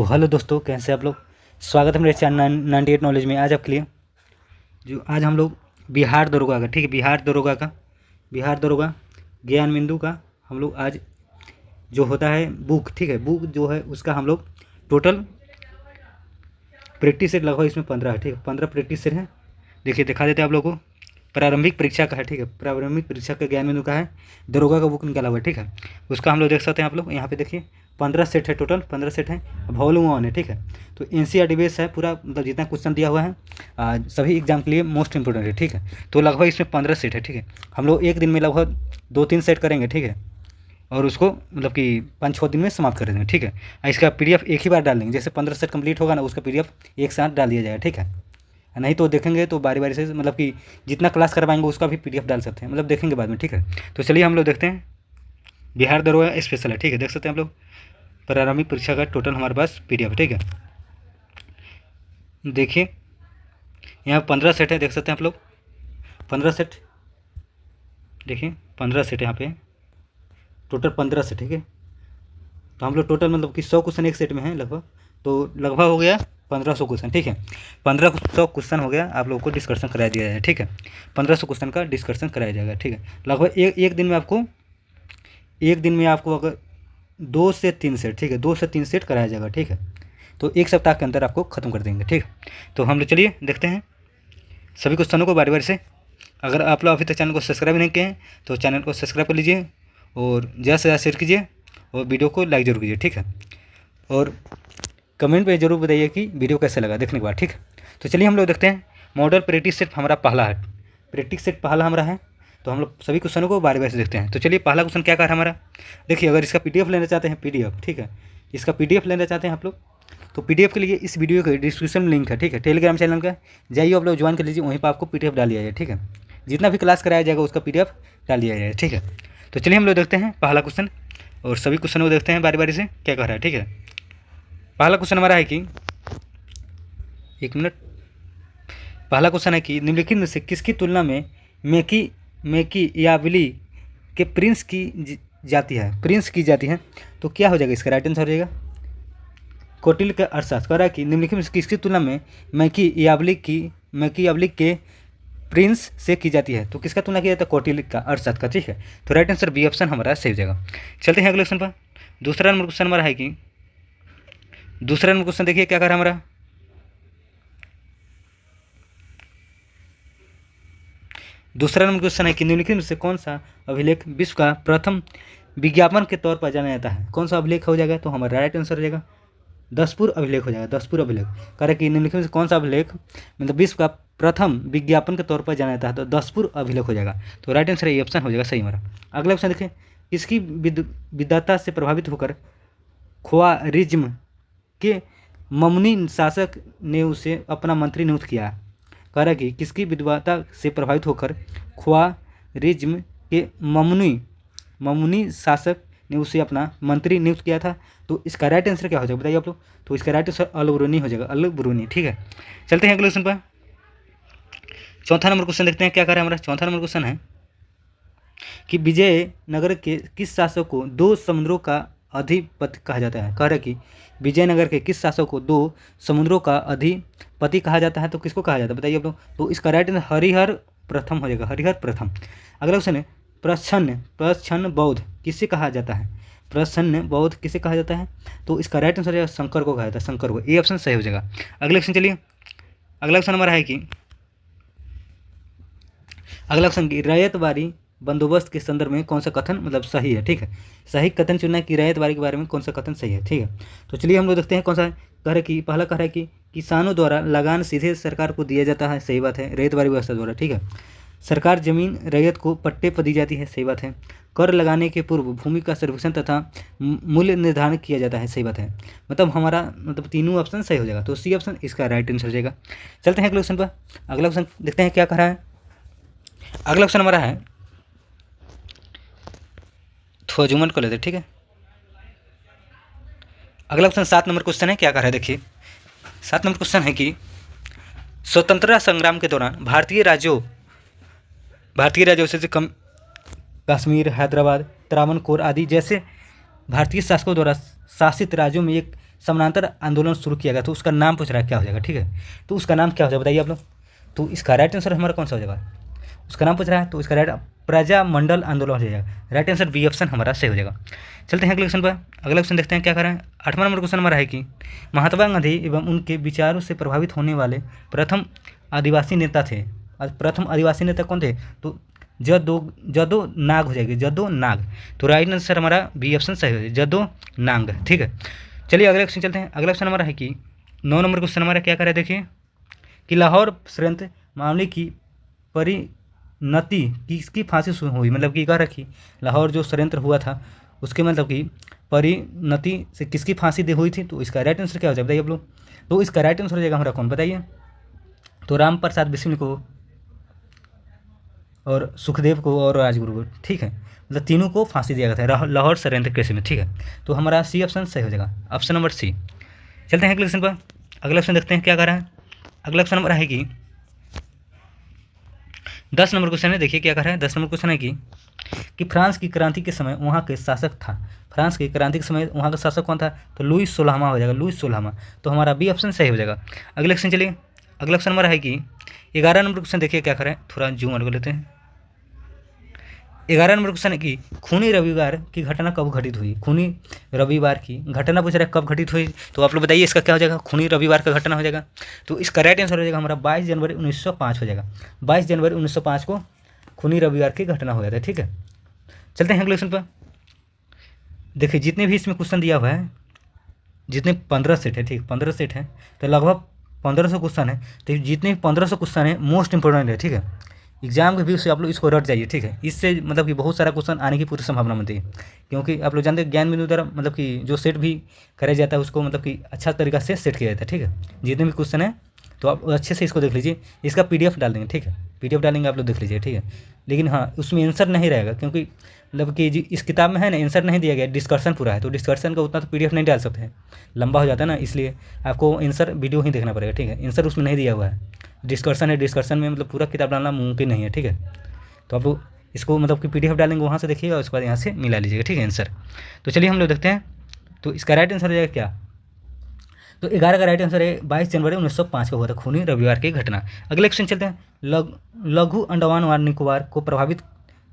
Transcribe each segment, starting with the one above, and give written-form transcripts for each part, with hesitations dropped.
Hello दोस्तों, कैसे आप लोग। स्वागत है मेरे चैनल 98 नॉलेज में। आज आपके लिए जो आज हम लोग बिहार दरोगा का, ठीक है, बिहार दरोगा ज्ञान बिंदु का हम लोग आज जो होता है बुक, ठीक है, बुक जो है उसका हम लोग टोटल प्रैक्टिस सेट लगभग इसमें 15 है, ठीक है, 15 प्रैक्टिस सेट है। देखिए दिखा देते हैं आप लोगों को। प्रारंभिक परीक्षा का है, ठीक है, प्रारंभिक परीक्षा का ज्ञान बिंदु का है, दरोगा का बुक निकाला हुआ है, ठीक है। उसका हम लोग देख सकते हैं। आप लोग यहाँ पे देखिए 15 सेट है, टोटल 15 सेट है, वॉल्यूम 1 है, ठीक है। तो एनसीईआरटी बेस है पूरा, मतलब जितना क्वेश्चन दिया हुआ है सभी एग्जाम के लिए मोस्ट इंपोर्टेंट है, ठीक है। तो लगभग इसमें 15 सेट है, ठीक है। हम लोग एक दिन में लगभग 2-3 सेट करेंगे, ठीक है, और उसको मतलब कि 5-6 दिन में समाप्त कर देंगे, ठीक है। इसका पीडीएफ एक ही बार डाल देंगे, जैसे 15 सेट कंप्लीट होगा ना उसका पीडीएफ एक साथ डाल दिया जाएगा, ठीक है। नहीं तो देखेंगे तो बारी बारी से, मतलब कि जितना क्लास करवाएंगे उसका भी पीडीएफ डाल सकते हैं, मतलब देखेंगे बाद में, ठीक है। तो चलिए हम लोग देखते हैं। बिहार दरोगा स्पेशल है, ठीक है, देख सकते हैं आप लोग। प्रारंभिक परीक्षा का टोटल हमारे पास पीडीएफ, ठीक है। देखिए यहाँ 15 सेट है, देख सकते हैं आप लोग 15 सेट। देखिए 15 सेट यहाँ पे टोटल 15 सेट, ठीक है। तो हम लोग टोटल मतलब कि 100 क्वेश्चन एक सेट में है लगभग, तो लगभग हो गया 1500 क्वेश्चन, ठीक है। 1500 क्वेश्चन हो गया, आप लोगों को डिस्कशन कराया दिया जाएगा, ठीक है। 1500 क्वेश्चन का डिस्कशन कराया जाएगा, ठीक है। लगभग एक दिन में आपको अगर 2 से 3 सेट, ठीक है, 2 से 3 सेट कराया जाएगा, ठीक है। तो एक सप्ताह के अंदर आपको ख़त्म कर देंगे, ठीक है। तो हम लोग चलिए देखते हैं सभी क्वेश्चनों को बारी बारी से। अगर आप लोग अभी तक चैनल को सब्सक्राइब नहीं किए हैं तो चैनल को सब्सक्राइब कर लीजिए और ज़्यादा से ज़्यादा शेयर कीजिए और वीडियो को लाइक जरूर कीजिए, ठीक है। और कमेंट में ज़रूर बताइए कि वीडियो कैसे लगा देखने के बाद, ठीक है। तो चलिए हम लोग देखते हैं। मॉडल प्रैक्टिस सेट हमारा पहला है, प्रैक्टिस सेट पहला हमारा है। तो हम लोग सभी क्वेश्चनों को बारी बारी से देखते हैं। तो चलिए पहला क्वेश्चन क्या कहा हमारा। देखिए अगर इसका पीडीएफ लेना चाहते हैं, पीडीएफ, ठीक है, इसका पीडीएफ लेना चाहते हैं आप लोग, तो पीडीएफ के लिए इस वीडियो के डिस्क्रिप्शन में लिंक है, ठीक है, टेलीग्राम चैनल का, जाइए आप लोग ज्वाइन कर लीजिए, वहीं पर आपको पीडीएफ डाल दिया जाए, ठीक है। जितना भी क्लास कराया जाएगा उसका पीडीएफ डाल दिया जाए, ठीक है। तो चलिए हम लोग देखते हैं पहला क्वेश्चन और सभी क्वेश्चन को देखते हैं बारी बारी से क्या कह रहा है, ठीक है। पहला क्वेश्चन हमारा है कि, एक मिनट, पहला क्वेश्चन है कि निम्नलिखित में से किसकी तुलना में मैकियावेली के प्रिंस की जाती है। तो क्या हो जाएगा इसका राइट आंसर हो जाएगा कौटिल्य का अर्थशास्त्र। कह रहा है कि निम्नलिखित में से किसकी तुलना में मैकियावेली के प्रिंस से की जाती है। तो किसका तुलना किया जाता है, कौटिल्य का अर्थशास्त्र का, ठीक है। तो राइट आंसर बी ऑप्शन हमारा सही हो जाएगा। चलते हैं अगले क्वेश्चन पर। दूसरा नंबर क्वेश्चन हमारा है कि, दूसरा नंबर क्वेश्चन देखिए क्या कर रहा है हमारा। दूसरा नंबर क्वेश्चन है कि निम्नलिखित में से कौन सा अभिलेख विश्व का प्रथम विज्ञापन के तौर पर जाना जाता है। कौन सा अभिलेख हो जाएगा, तो हमारा राइट आंसर हो जाएगा दसपुर अभिलेख हो जाएगा, दसपुर अभिलेख। कह रहे कि निम्नलिखित में से कौन सा अभिलेख मतलब विश्व का प्रथम विज्ञापन के तौर पर जाना जाता है, तो दसपुर अभिलेख हो जाएगा। तो राइट आंसर ये ऑप्शन हो जाएगा सही हमारा। अगला ऑप्शन देखिए, किसकी विद्वता से प्रभावित होकर ख्वारिज्म के ममनी शासक ने उसे अपना मंत्री नियुक्त किया। कह रहा है कि किसकी विद्वता से प्रभावित होकर ख्वारिज्म के ममनी शासक ने उसे अपना मंत्री नियुक्त किया था। तो इसका राइट आंसर क्या हो जाएगा बताइए आप लोग। तो इसका राइट आंसर अल-बरूनी हो जाएगा, अल-बरूनी, ठीक है। चलते हैं अगले क्वेश्चन पर। चौथा नंबर क्वेश्चन देखते हैं क्या कर रहा है हमारा। चौथा नंबर क्वेश्चन है कि विजयनगर के किस शासक को 2 समुद्रों का अधिपति कहा जाता है। कह रहा है कि विजयनगर के किस शासक को 2 समुद्रों का अधिपति कहा जाता है। तो किसको कहा जाता है बताइए आप लोग। तो इसका राइट आंसर हरिहर प्रथम हो जाएगा, हरिहर प्रथम। अगला क्वेश्चन है, प्रच्छन्न बौद्ध किसे कहा जाता है। प्रच्छन्न बौद्ध किसे कहा जाता है। तो इसका राइट आंसर है शंकर को कहा जाता है, शंकर को। ये ऑप्शन सही हो जाएगा। अगला क्वेश्चन चलिए, अगला क्वेश्चन हमारा है कि, अगला क्वेश्चन की रैयतवारी बंदोबस्त के संदर्भ में कौन सा कथन मतलब सही है, ठीक है। सही कथन चुनना है कि रैयतवारी के बारे में कौन सा कथन सही है, ठीक है। तो चलिए हम लोग देखते हैं कौन सा है। कह रहे कि पहला कह रहा है कि किसानों द्वारा लगान सीधे सरकार को दिया जाता है, सही बात है, रैयतवारी व्यवस्था द्वारा, ठीक है। सरकार जमीन रैयत को पट्टे पर दी जाती है, सही बात है। कर लगाने के पूर्व भूमि का सर्वेक्षण तथा मूल्य निर्धारण किया जाता है, सही बात है। मतलब हमारा मतलब तीनों ऑप्शन सही हो जाएगा। तो सी ऑप्शन इसका राइट आंसर हो जाएगा। चलते हैं अगले क्वेश्चन पर। अगला क्वेश्चन देखते हैं क्या कह रहा है। अगला क्वेश्चन हमारा है, थोड़ा जूम कर लेते, ठीक है। अगला क्वेश्चन 7 नंबर क्वेश्चन है क्या कह रहा है। देखिए 7 नंबर क्वेश्चन है कि स्वतंत्रता संग्राम के दौरान भारतीय राज्यों जैसे कश्मीर, हैदराबाद, त्रावणकोर आदि जैसे भारतीय शासकों द्वारा शासित राज्यों में एक समानांतर आंदोलन शुरू किया गया, तो उसका नाम पूछ रहा है क्या हो जाएगा, ठीक है। तो उसका नाम क्या हो जाएगा बताइए आप लोग। तो इसका राइट आंसर हमारा कौन सा हो जाएगा, उसका नाम पूछ रहा है, तो इसका राइट प्रजामंडल आंदोलन हो जाएगा। राइट आंसर बी ऑप्शन हमारा सही हो जाएगा। चलते हैं अगले क्वेश्चन पर। अगला क्वेश्चन देखते हैं क्या कर रहे हैं। 8वां नंबर क्वेश्चन हमारा है कि महात्मा गांधी एवं उनके विचारों से प्रभावित होने वाले प्रथम आदिवासी नेता थे। प्रथम आदिवासी नेता कौन थे, तो जदो नाग हो जाएगी, जदो नाग। तो राइट आंसर हमारा बी ऑप्शन सही हो जाएगा, जदो नांग, ठीक है। चलिए अगले क्वेश्चन चलते हैं। अगला क्वेश्चन हमारा है कि 9 नंबर क्वेश्चन हमारा क्या कर रहा है, देखिए कि लाहौर षड्यंत्र मामले की परिणति किसकी फांसी हुई, मतलब कि कह रखी लाहौर जो षड्यंत्र हुआ था उसके मतलब कि परिणति से किसकी फांसी दे हुई थी। तो इसका राइट आंसर क्या हो जाएगा बताइए आप लोग। तो इसका राइट आंसर हो जाएगा हमारा कौन बताइए, तो राम प्रसाद बिस्मिल को और सुखदेव को और राजगुरु को, ठीक है, मतलब तीनों को फांसी दिया गया था लाहौर षड्यंत्र केस में, ठीक है। तो हमारा सी ऑप्शन सही हो जाएगा, ऑप्शन नंबर सी। चलते हैं अगले क्वेश्चन पर। अगला क्वेश्चन देखते हैं क्या कर रहा है। अगला क्वेश्चन नंबर है कि 10 नंबर क्वेश्चन है, देखिए क्या कर रहा है। 10 नंबर क्वेश्चन है कि फ्रांस की क्रांति के समय वहाँ के शासक था, फ्रांस की क्रांति के समय वहाँ का शासक कौन था, तो लुईस 16वां हो जाएगा, लुईस 16वां। तो हमारा बी ऑप्शन सही हो जाएगा। अगले क्वेश्चन चलिए। अगला क्वेश्चन हमारा है कि 11 नंबर क्वेश्चन देखिए क्या कर रहा है, थोड़ा जूम आउट कर लेते हैं। 11 नंबर क्वेश्चन है कि खूनी रविवार की घटना कब घटित हुई, खूनी रविवार की घटना पूछ रहा है कब घटित हुई। तो आप लोग बताइए इसका क्या हो जाएगा, खूनी रविवार का घटना हो जाएगा। तो इसका राइट आंसर हो जाएगा हमारा 22 जनवरी 1905 हो जाएगा। 22 जनवरी 1905 को खूनी रविवार की घटना हो जाता है, ठीक है। चलते हैं अगले क्वेश्चन पर। देखिए जितने भी इसमें क्वेश्चन दिया हुआ है, जितने 15 सेट है, ठीक 15 सेट है, तो लगभग 1500 क्वेश्चन है। तो जितने भी 1500 क्वेश्चन है मोस्ट इंपॉर्टेंट है, ठीक है। एग्जाम के व्यू से आप लोग इसको रट जाइए, ठीक है। इससे मतलब कि बहुत सारा क्वेश्चन आने की पूरी संभावना बनती है, क्योंकि आप लोग जानते हैं ज्ञान बिंदु द्वारा मतलब कि जो सेट भी कराया जाता है उसको मतलब कि अच्छा तरीका से सेट किया जाता है, ठीक है। जितने भी क्वेश्चन है तो आप अच्छे से इसको देख लीजिए। इसका PDF डाल देंगे, ठीक है, PDF डालेंगे, आप लोग देख लीजिए, ठीक है। लेकिन हाँ उसमें आंसर नहीं रहेगा, क्योंकि मतलब कि इस किताब में है ना आंसर नहीं दिया गया, डिस्कशन पूरा है, तो डिस्कशन का उतना तो PDF नहीं डाल सकते हैं, लंबा हो जाता है ना, इसलिए आपको आंसर वीडियो ही देखना पड़ेगा, ठीक है। आंसर उसमें नहीं दिया हुआ है, डिस्कशन है, डिस्कशन में मतलब पूरा किताब डालना मुमकिन नहीं है, ठीक है। तो आप लोग इसको मतलब कि PDF डालेंगे वहाँ से देखिएगा, उसके बाद यहाँ से मिला लीजिएगा, ठीक है आंसर। तो चलिए हम लोग देखते हैं। तो इसका राइट आंसर हो जाएगा क्या, तो 11 का राइट आंसर है 22 जनवरी 1905 को हुआ था खूनी रविवार की घटना। अगले क्वेश्चन चलते हैं। लघु अंडमान और निकोबार को प्रभावित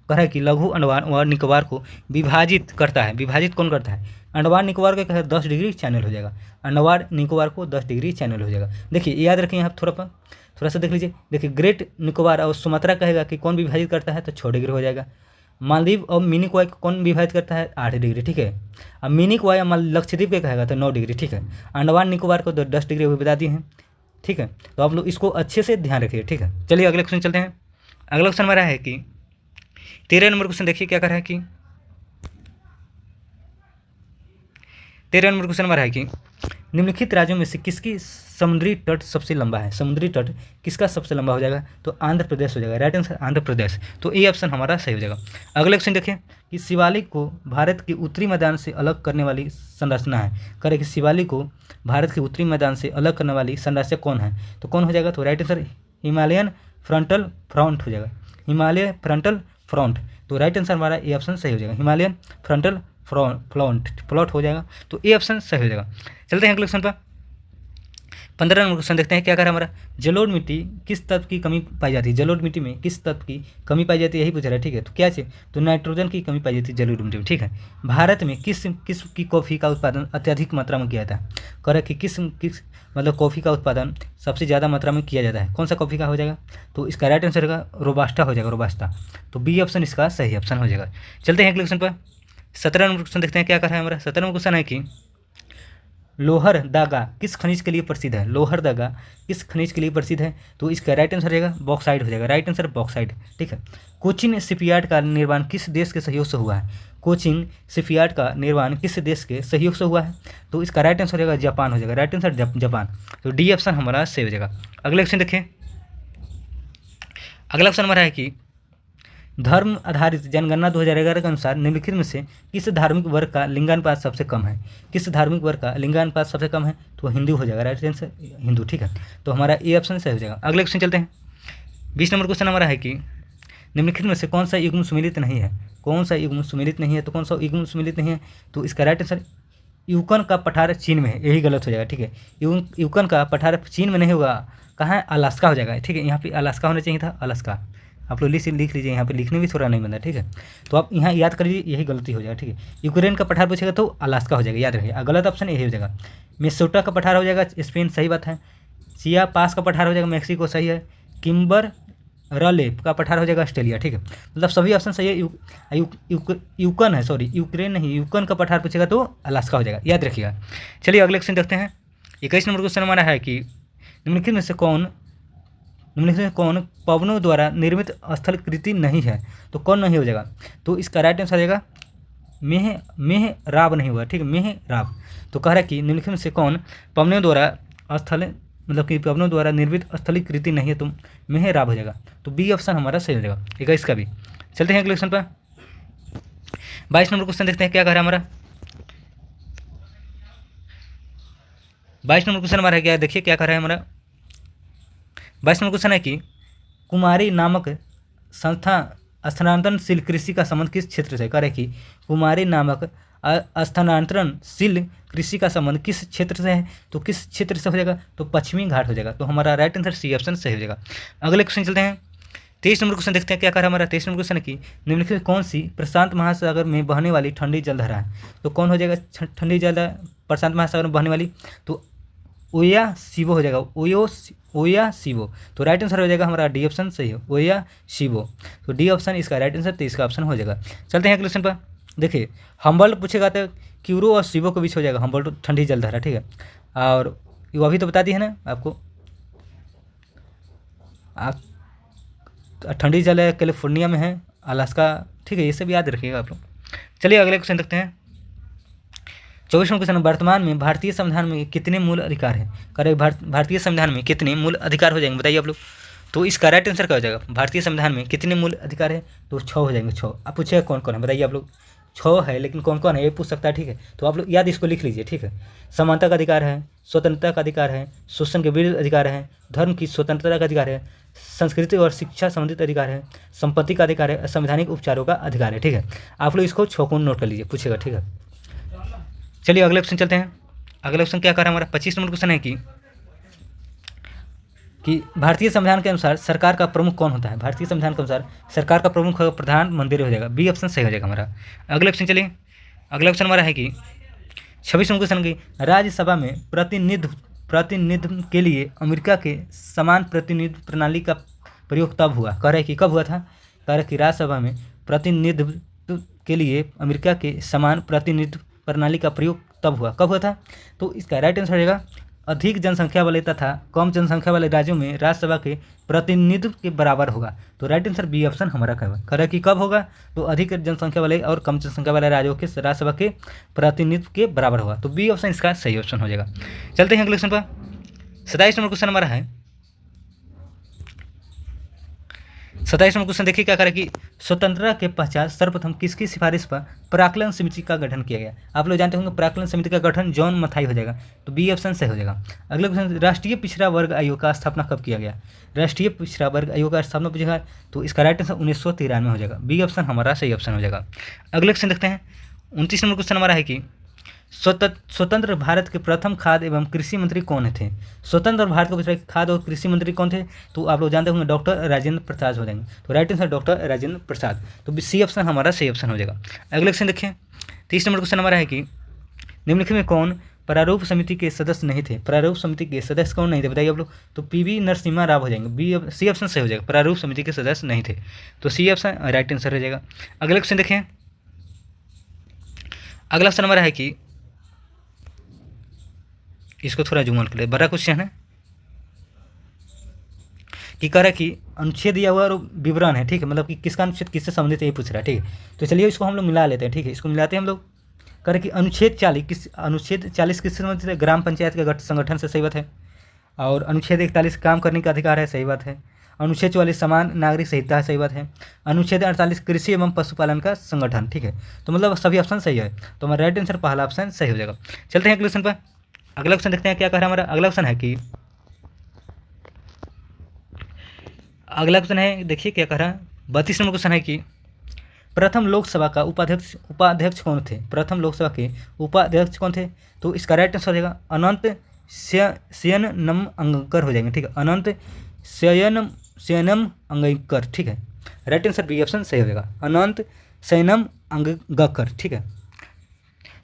कर है कि लघु अंडमान और निकोबार को विभाजित करता है, विभाजित कौन करता है, अंडमान निकोबार को कहे 10 डिग्री चैनल हो जाएगा, अंडमान निकोबार को 10 डिग्री चैनल हो जाएगा। देखिए याद रखें यहाँ थोड़ा सा देख लीजिए। देखिए ग्रेट निकोबार और सुमात्रा कहेगा कि कौन विभाजित करता है, तो 6 डिग्री हो जाएगा। मालदीव और मिनी कोय को कौन विभाजित करता है, 8 डिग्री, ठीक है। अब मिनी कोय या लक्षद्वीप के कहेगा तो 9 डिग्री, ठीक है। अंडमान निकोबार को 10 डिग्री भी बता दिए हैं, ठीक है। तो आप लोग इसको अच्छे से ध्यान रखिए, ठीक है। चलिए अगले क्वेश्चन चलते हैं। अगला क्वेश्चन हमारा है कि 13 नंबर क्वेश्चन देखिए क्या कर रहा है कि 13 नंबर क्वेश्चन हमारा है कि निम्नलिखित राज्यों में से किसकी समुद्री तट सबसे लंबा है, समुद्री तट किसका सबसे लंबा हो जाएगा, तो आंध्र प्रदेश हो जाएगा। Right answer Andhra Pradesh. तो ये ऑप्शन हमारा सही हो जाएगा। अगले क्वेश्चन देखिए कि शिवालिक को भारत के उत्तरी मैदान से अलग करने वाली संरचना है, करें कि शिवालिक को भारत के उत्तरी मैदान से अलग करने वाली संरचना कौन है, तो कौन हो जाएगा, तो right answer Himalayan frontal front हो जाएगा, हिमालय फ्रंटल फ्रंट। तो राइट आंसर हमारा ए ऑप्शन सही हो जाएगा, हिमालयन फ्रंटल फ्लॉट हो जाएगा। तो ए ऑप्शन सही हो जाएगा। चलते हैं अगले क्वेश्चन पर। 15 नंबर क्वेश्चन देखते हैं क्या कर हमारा, जलोढ़ मिट्टी किस तत्व की कमी पाई जाती है, जलोढ़ मिट्टी में किस तत्व की कमी पाई जाती है, यही पूछ रहा है, ठीक है। तो क्या चाहिए, तो नाइट्रोजन की कमी पाई जाती है जलोढ़ मिट्टी में, ठीक है। भारत में किस किस्म की कॉफ़ी का उत्पादन अत्यधिक मात्रा में किया जाता है, कह रहा है कि किस मतलब कॉफ़ी का उत्पादन सबसे ज़्यादा मात्रा में किया जाता है, कौन सा कॉफ़ी का हो जाएगा, तो इसका राइट आंसर होगा रोबास्टा हो जाएगा, रोबास्टा। तो बी ऑप्शन इसका सही ऑप्शन हो जाएगा। चलते हैं अगले क्वेश्चन पर। 17 नंबर क्वेश्चन देखते हैं क्या कर रहा है हमारा। 17 नंबर क्वेश्चन है कि लोहरदगा किस खनिज के लिए प्रसिद्ध है, लोहरदगा किस खनिज के लिए प्रसिद्ध है, तो इसका राइट आंसर हो जाएगा बॉक्साइट हो जाएगा। राइट आंसर बॉक्साइट, ठीक है। कोचिन शिपयार्ड का निर्माण किस देश के सहयोग से हुआ है, कोचिन शिपयार्ड का निर्माण किस देश के सहयोग से हुआ है, तो इसका राइट आंसर हो जाएगा जापान हो जाएगा। Right answer Japan. तो डी ऑप्शन हमारा सही हो जाएगा। अगले क्वेश्चन देखिए। अगला क्वेश्चन हमारा है कि धर्म आधारित जनगणना 2011 के अनुसार निम्नलिखित में से किस धार्मिक वर्ग का लिंगानुपात सबसे कम है, किस धार्मिक वर्ग का लिंगानुपात सबसे कम है, तो हिंदू हो जाएगा। राइट आंसर हिंदू, ठीक है। तो हमारा ए ऑप्शन सही हो जाएगा। अगले क्वेश्चन चलते हैं। 20 नंबर क्वेश्चन हमारा है कि निम्नलिखित में से कौन सा युग्म सुमेलित नहीं है, कौन सा युग्म सुमेलित नहीं है, तो कौन सा युग्म सुमेलित नहीं है, तो इसका राइट आंसर यूकन का पठार चीन में है, यही गलत हो जाएगा, ठीक है। यूकन का पठार चीन में नहीं होगा, कहाँ है, अलास्का हो जाएगा, ठीक है। यहाँ पे अलास्का होना चाहिए था, अलास्का। आप लोग लिख लीजिए, यहाँ पे लिखने भी थोड़ा नहीं बनता, ठीक है। तो आप यहाँ याद कर लीजिए, यही गलती हो जाएगा, ठीक है। यूक्रेन का पठार पूछेगा तो अलास्का हो जाएगा, याद रखिए। गलत ऑप्शन यही हो जाएगा। मिनेसोटा का पठार हो जाएगा स्पेन, सही बात है। चिया पास का पठार हो जाएगा मैक्सिको, सही है। किम्बर रले का पठार हो जाएगा ऑस्ट्रेलिया, ठीक है। मतलब सभी ऑप्शन सही है। यूकन है, सॉरी यूक्रेन नहीं, यूकन का पठार पूछेगा तो अलास्का हो जाएगा, याद रखिएगा। चलिए अगले क्वेश्चन देखते हैं। 21 नंबर क्वेश्चन हमारा है कि निम्नलिखित में से कौन पवनों द्वारा निर्मित स्थलकृति नहीं है, तो कौन नहीं हो जाएगा, तो इसका राइट आंसर हो जाएगा मेहराब नहीं होगा, ठीक है, मेहराब। तो कह रहा है कि निम्नलिखित में से कौन पवनों द्वारा निर्मित स्थलीकृति नहीं है, तो मेहराब हो जाएगा। तो बी ऑप्शन हमारा सही हो जाएगा, ठीक है, इसका भी। चलते हैं अगले क्वेश्चन पर। 22 नंबर क्वेश्चन देखते हैं क्या कह रहा है हमारा। 22 नंबर क्वेश्चन हमारा क्या, देखिए क्या कह रहा है हमारा। 22 नंबर क्वेश्चन है कि कुमारी नामक संस्था स्थानांतरणशील कृषि का संबंध किस क्षेत्र से, कह रहे कि कुमारी नामक स्थानांतरणशील कृषि का संबंध किस क्षेत्र से है, तो किस क्षेत्र से हो जाएगा, तो पश्चिमी घाट हो जाएगा। तो हमारा राइट आंसर सी ऑप्शन सही हो जाएगा। अगले क्वेश्चन चलते हैं। 23 नंबर क्वेश्चन देखते हैं क्या कह रहा है हमारा। 23 नंबर क्वेश्चन है कि निम्नलिखित कौन सी प्रशांत महासागर में बहने वाली ठंडी जलधारा है, तो कौन हो जाएगा ठंडी जलधारा प्रशांत महासागर में बहने वाली, तो ओया शिवो हो जाएगा, ओया शिवो। तो राइट आंसर हो जाएगा हमारा डी ऑप्शन सही है, ओया शिवो। तो डी ऑप्शन इसका राइट आंसर, तो इसका ऑप्शन हो जाएगा। चलते हैं क्वेश्चन पर। देखिए हम्बल्ट पूछेगा तो क्यूरो और शिवो के बीच हो जाएगा हम्बल्ट ठंडी जलधारा, ठीक है। और वो अभी तो बता दी है ना आपको, आप ठंडी जल कैलिफोर्निया में है, अलास्का, ठीक है, ये सब याद रखिएगा आप लोग। चलिए अगले क्वेश्चन देखते हैं। 24वां क्वेश्चन, वर्तमान में भारतीय संविधान में कितने मूल अधिकार हैं, करें भारतीय संविधान में कितने मूल अधिकार हो जाएंगे, बताइए आप लोग। तो इसका राइट आंसर क्या हो जाएगा, भारतीय संविधान में कितने मूल अधिकार है, तो 6 हो जाएंगे, 6। आप पूछेगा कौन कौन है, बताइए आप लोग। 6 है, लेकिन कौन कौन है ये पूछ सकता है, ठीक है। तो आप लोग याद इसको लिख लीजिए, ठीक है। समानता का अधिकार है, स्वतंत्रता का अधिकार है, शोषण के विरुद्ध अधिकार है, धर्म की स्वतंत्रता का अधिकार है, संस्कृति और शिक्षा संबंधित अधिकार है, संपत्ति का अधिकार है, संवैधानिक उपचारों का अधिकार है, ठीक है। आप लोग इसको 6 को नोट कर लीजिए, पूछेगा, ठीक है। चलिए अगले क्वेश्चन चलते हैं। अगला क्वेश्चन क्या कर रहा है हमारा। 25 नंबर क्वेश्चन है कि भारतीय संविधान के अनुसार सरकार का प्रमुख कौन होता है, भारतीय संविधान के अनुसार सरकार का प्रमुख प्रधानमंत्री हो जाएगा, बी ऑप्शन सही हो जाएगा हमारा। अगला क्वेश्चन चलिए। अगला क्वेश्चन हमारा है कि 26 नंबर क्वेश्चन की राज्यसभा में प्रतिनिधित्व के लिए अमेरिका के समान प्रतिनिधित्व प्रणाली का प्रयोग तब हुआ, कह रहे कि कब हुआ था, कह रहे कि राज्यसभा में प्रतिनिधित्व के लिए अमेरिका के समान प्रतिनिधित्व प्रणाली का प्रयोग तब हुआ, कब हुआ था, तो इसका राइट आंसर हो जाएगा अधिक जनसंख्या वाले तथा कम जनसंख्या वाले राज्यों में राज्यसभा के प्रतिनिधित्व के बराबर होगा। तो राइट आंसर बी ऑप्शन हमारा कह रहा है कि कब होगा, तो अधिक जनसंख्या वाले और कम जनसंख्या वाले राज्यों के राज्यसभा के प्रतिनिधित्व के बराबर होगा। तो बी ऑप्शन इसका सही ऑप्शन हो जाएगा। चलते हैं अगले क्वेश्चन पर। 27 नंबर क्वेश्चन हमारा है। 27 नंबर क्वेश्चन देखिए क्या करें कि स्वतंत्रता के पश्चात सर्वप्रथम किसकी सिफारिश पर प्राक्कलन समिति का गठन किया गया। आप लोग जानते होंगे प्राक्कलन समिति का गठन जॉन मथाई हो जाएगा, तो बी ऑप्शन सही हो जाएगा। अगले क्वेश्चन, राष्ट्रीय पिछड़ा वर्ग आयोग का स्थापना कब किया गया, राष्ट्रीय पिछड़ा वर्ग आयोग का स्थापना पूछेगा, तो इसका राइट आंसर 1993 में हो जाएगा, बी ऑप्शन हमारा सही ऑप्शन हो जाएगा। अगले क्वेश्चन देखते हैं। 29 नंबर क्वेश्चन हमारा है कि स्वतंत्र भारत के प्रथम खाद्य एवं कृषि मंत्री कौन थे, स्वतंत्र भारत के पिछड़े खाद्य और कृषि मंत्री कौन थे, तो आप लोग जानते होंगे डॉक्टर राजेंद्र प्रसाद हो जाएंगे, तो right answer doctor Rajendra Prasad, तो सी ऑप्शन हमारा सही ऑप्शन हो जाएगा। अगले क्वेश्चन देखिए। 30 नंबर क्वेश्चन हमारा है कि निम्नलिखित में कौन प्रारूप समिति के सदस्य नहीं थे, प्रारूप समिति के सदस्य कौन नहीं थे, बताइए आप लोग, तो पीवी नरसिम्हा राव हो जाएंगे, बी सी ऑप्शन सही हो जाएगा, प्रारूप समिति के सदस्य नहीं थे, तो सी ऑप्शन राइट आंसर हो जाएगा। अगला क्वेश्चन देखें। अगला क्वेश्चन हमारा है कि इसको थोड़ा जूम कर ले, बड़ा क्वेश्चन है कि कह रहा है कि अनुच्छेद दिया हुआ और विवरण है, ठीक है, मतलब कि किसका अनुच्छेद किससे संबंधित है ये पूछ रहा है, ठीक है। तो चलिए इसको हम लोग मिला लेते हैं, ठीक है, इसको मिलाते हैं हम लोग। कह रहे कि अनुच्छेद 40 किससे संबंधित है, ग्राम पंचायत के संगठन से, सही बात है। और अनुच्छेद 41 काम करने का अधिकार है, सही बात है। अनुच्छेद 44 समान नागरिक संहिता है, सही बात है। अनुच्छेद 48 कृषि एवं पशुपालन का संगठन, ठीक है, तो मतलब सभी ऑप्शन सही है, तो हमारा राइट आंसर पहला ऑप्शन सही हो जाएगा। चलते हैं अगले क्वेश्चन पर। अगला क्वेश्चन देखते हैं क्या कह रहा है हमारा। अगला क्वेश्चन है कि अगला क्वेश्चन है, देखिए क्या कह रहा है। 32 नंबर क्वेश्चन है कि प्रथम लोकसभा का उपाध्यक्ष कौन थे? प्रथम लोकसभा के उपाध्यक्ष कौन थे? तो इसका राइट आंसर हो जाएगा अनंत शयनम अंगकर हो जाएंगे, ठीक है, अनंत शयनम अंगकर, ठीक है, राइट आंसर बी ऑप्शन सही हो जाएगा, अनंत शयनम अंगकर, ठीक है।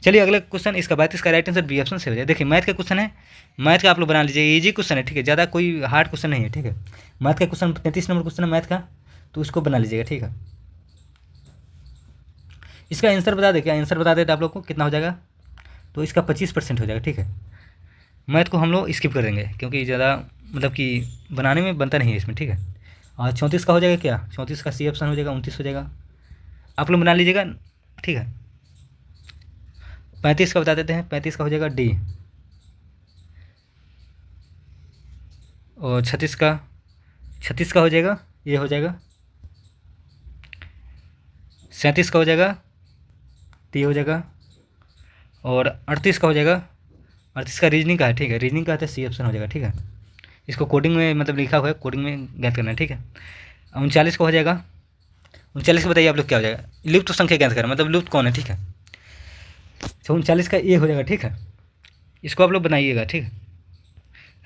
चलिए अगला क्वेश्चन इसका बाद, इसका राइट आंसर बी ऑप्शन सही हो जाएगा। देखिए मैथ का क्वेश्चन है, मैथ का आप लोग बना लीजिए, इजी क्वेश्चन है, ठीक है, ज़्यादा कोई हार्ड क्वेश्चन नहीं है, ठीक है। मैथ का क्वेश्चन 33 नंबर क्वेश्चन है मैथ का, तो उसको बना लीजिएगा, ठीक है। इसका आंसर बता दे, क्या आंसर बता देते आप लोग को कितना हो जाएगा? तो इसका 25% हो जाएगा, ठीक है। मैथ को हम लोग स्किप कर देंगे क्योंकि ज़्यादा मतलब कि बनाने में बनता नहीं है इसमें, ठीक है। और 34 का हो जाएगा क्या? 34 का सी ऑप्शन हो जाएगा, 29 हो जाएगा, आप लोग बना लीजिएगा, ठीक है। 35 का बता देते हैं, 35 का हो जाएगा डी, और 36 का हो जाएगा, ये हो जाएगा 37 का हो जाएगा, टी हो जाएगा, और 38 का हो जाएगा, 38 का रीजनिंग का है, ठीक है, रीजनिंग का है तो सी ऑप्शन हो जाएगा, ठीक है। इसको कोडिंग में मतलब लिखा हुआ है, कोडिंग में ज्ञात करना है, ठीक है। 39 का हो जाएगा, 39 का बताइए आप लोग क्या हो जाएगा? लुप्त संख्या ज्ञात करना, मतलब लुप्त कौन है, ठीक है। तो 39 का ये हो जाएगा, ठीक है, इसको आप लोग बनाइएगा, ठीक है।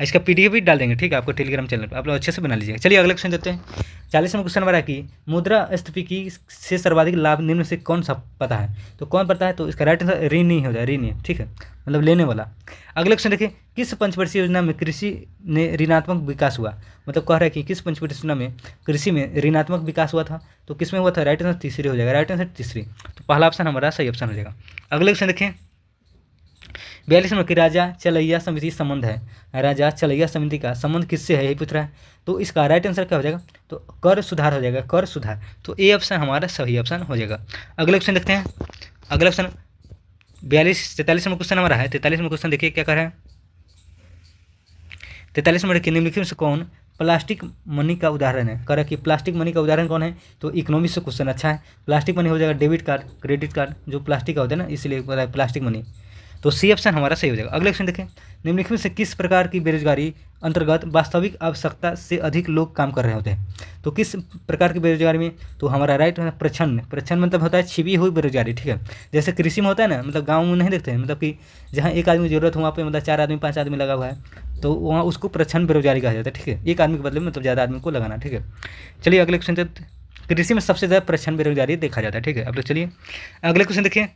इसका पीडीएफ भी डाल देंगे, ठीक है, आपको टेलीग्राम चैनल पर, आप लोग अच्छे से बना लीजिएगा। चलिए अगले क्वेश्चन देते हैं। 40वां क्वेश्चन हमारा कि मुद्रास्फीति से सर्वाधिक लाभ निम्न से कौन सा पता है? तो कौन पता है? तो इसका राइट आंसर ऋणी हो जाए, ऋणी, ठीक है, मतलब लेने वाला। अगले क्वेश्चन देखिए, किस पंचवर्षीय योजना में कृषि ने ऋणात्मक विकास हुआ? मतलब कह रहा है कि किस पंचवर्षीय योजना में कृषि में ऋणात्मक विकास हुआ था? तो किस में हुआ था? राइट आंसर तीसरी हो जाएगा, राइट आंसर तीसरी, तो पहला ऑप्शन हमारा सही ऑप्शन हो जाएगा। अगले क्वेश्चन देखें, 42 नंबर की राजा चलैया समिति संबंध है, राजा चलैया समिति का संबंध किससे है, यही पूछ रहा है। तो इसका राइट आंसर क्या हो जाएगा? तो कर सुधार हो जाएगा, कर सुधार, तो ए ऑप्शन हमारा सही ऑप्शन हो जाएगा। अगले क्वेश्चन देखते हैं, अगला क्वेश्चन 43 नंबर क्वेश्चन हमारा है। 43 नंबर क्वेश्चन देखिए क्या कर रहा है। 43 नंबर के निम्नलिखित में से कौन प्लास्टिक मनी का उदाहरण है? कह रहा है कि प्लास्टिक मनी का उदाहरण कौन है? तो इकोनॉमिक्स से क्वेश्चन अच्छा है। प्लास्टिक मनी हो जाएगा डेबिट कार्ड, क्रेडिट कार्ड, जो प्लास्टिक का होता है ना, इसलिए बोला है प्लास्टिक मनी, तो सी ऑप्शन हमारा सही हो जाएगा। अगले क्वेश्चन देखें, निम्नलिखित में से किस प्रकार की बेरोजगारी अंतर्गत वास्तविक आवश्यकता से अधिक लोग काम कर रहे होते हैं? तो किस प्रकार की बेरोजगारी में? तो हमारा राइट है प्रच्छन्न, प्रच्छन्न मतलब होता है छिपी हुई बेरोजगारी, ठीक है। जैसे कृषि में होता है ना, मतलब गाँव में नहीं देखते हैं, मतलब कि जहाँ एक आदमी की जरूरत हो वहाँ पे मतलब 4 आदमी 5 आदमी लगा हुआ है, तो वहाँ उसको प्रच्छन्न बेरोजगारी कहा जाता है, ठीक है, एक आदमी के बदले में मतलब ज़्यादा आदमी को लगाना, ठीक है। चलिए अगले क्वेश्चन, कृषि में सबसे ज़्यादा प्रच्छन्न बेरोजगारी देखा जाता है, ठीक है। अब लोग चलिए अगले क्वेश्चन देखिए,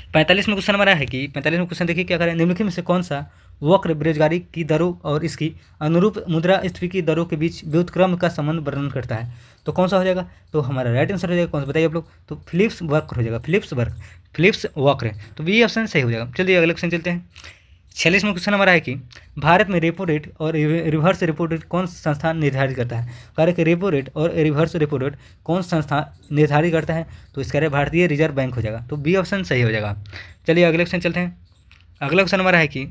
45 में क्वेश्चन हमारा है कि 45 में क्वेश्चन देखिए क्या करें, निम्नलिखित में से कौन सा वक्र बेरोजगारी की दरों और इसकी अनुरूप मुद्रास्फीति की दरों के बीच व्युत्क्रम का संबंध वर्णन करता है? तो कौन सा हो जाएगा? तो हमारा राइट आंसर हो जाएगा, कौन सा बताइए आप लोग? तो फिलिप्स वक्र हो जाएगा, फिलिप्स वक्र, तो बी ऑप्शन सही हो जाएगा। चलिए अगले क्वेश्चन चलते हैं। 46 में क्वेश्चन हमारा है कि भारत में रेपो रेट और रिवर्स रेपो रेट कौन संस्था निर्धारित करता है? कह कि रेपो रेट और रिवर्स रेपो रेट कौन संस्था निर्धारित करता है? तो इसका भारतीय रिजर्व बैंक हो जाएगा, तो बी ऑप्शन सही हो जाएगा। चलिए अगले क्वेश्चन चलते हैं। अगला क्वेश्चन हमारा है कि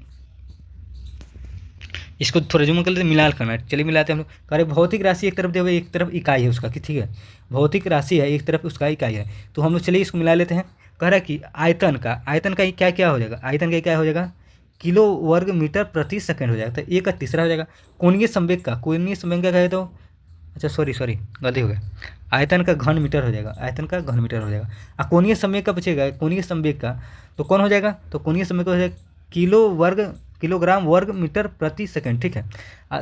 इसको थोड़ा जूम कर लेते, मिलाल करना है, चलिए मिलाते हैं हम लोग। कह रहे भौतिक राशि एक तरफ दे हुए, एक तरफ इकाई है उसका, कि ठीक है, भौतिक राशि है एक तरफ उसका इकाई है, तो हम लोग चलिए इसको मिला लेते हैं। कह रहा है कि आयतन का क्या क्या हो जाएगा? आयतन का क्या हो जाएगा? किलो वर्ग मीटर प्रति सेकंड हो जाएगा, तो एक का तीसरा हो जाएगा। कोणीय संवेग का कहे तो अच्छा सॉरी गलती हो गया, आयतन का घन मीटर हो जाएगा, आयतन का घन मीटर हो जाएगा। और कोणीय संवेग का पूछेगा, कोणीय संवेग का तो कौन हो जाएगा? तो कोणीय संवेग का हो जाएगा किलोग्राम वर्ग मीटर प्रति सेकंड, ठीक है।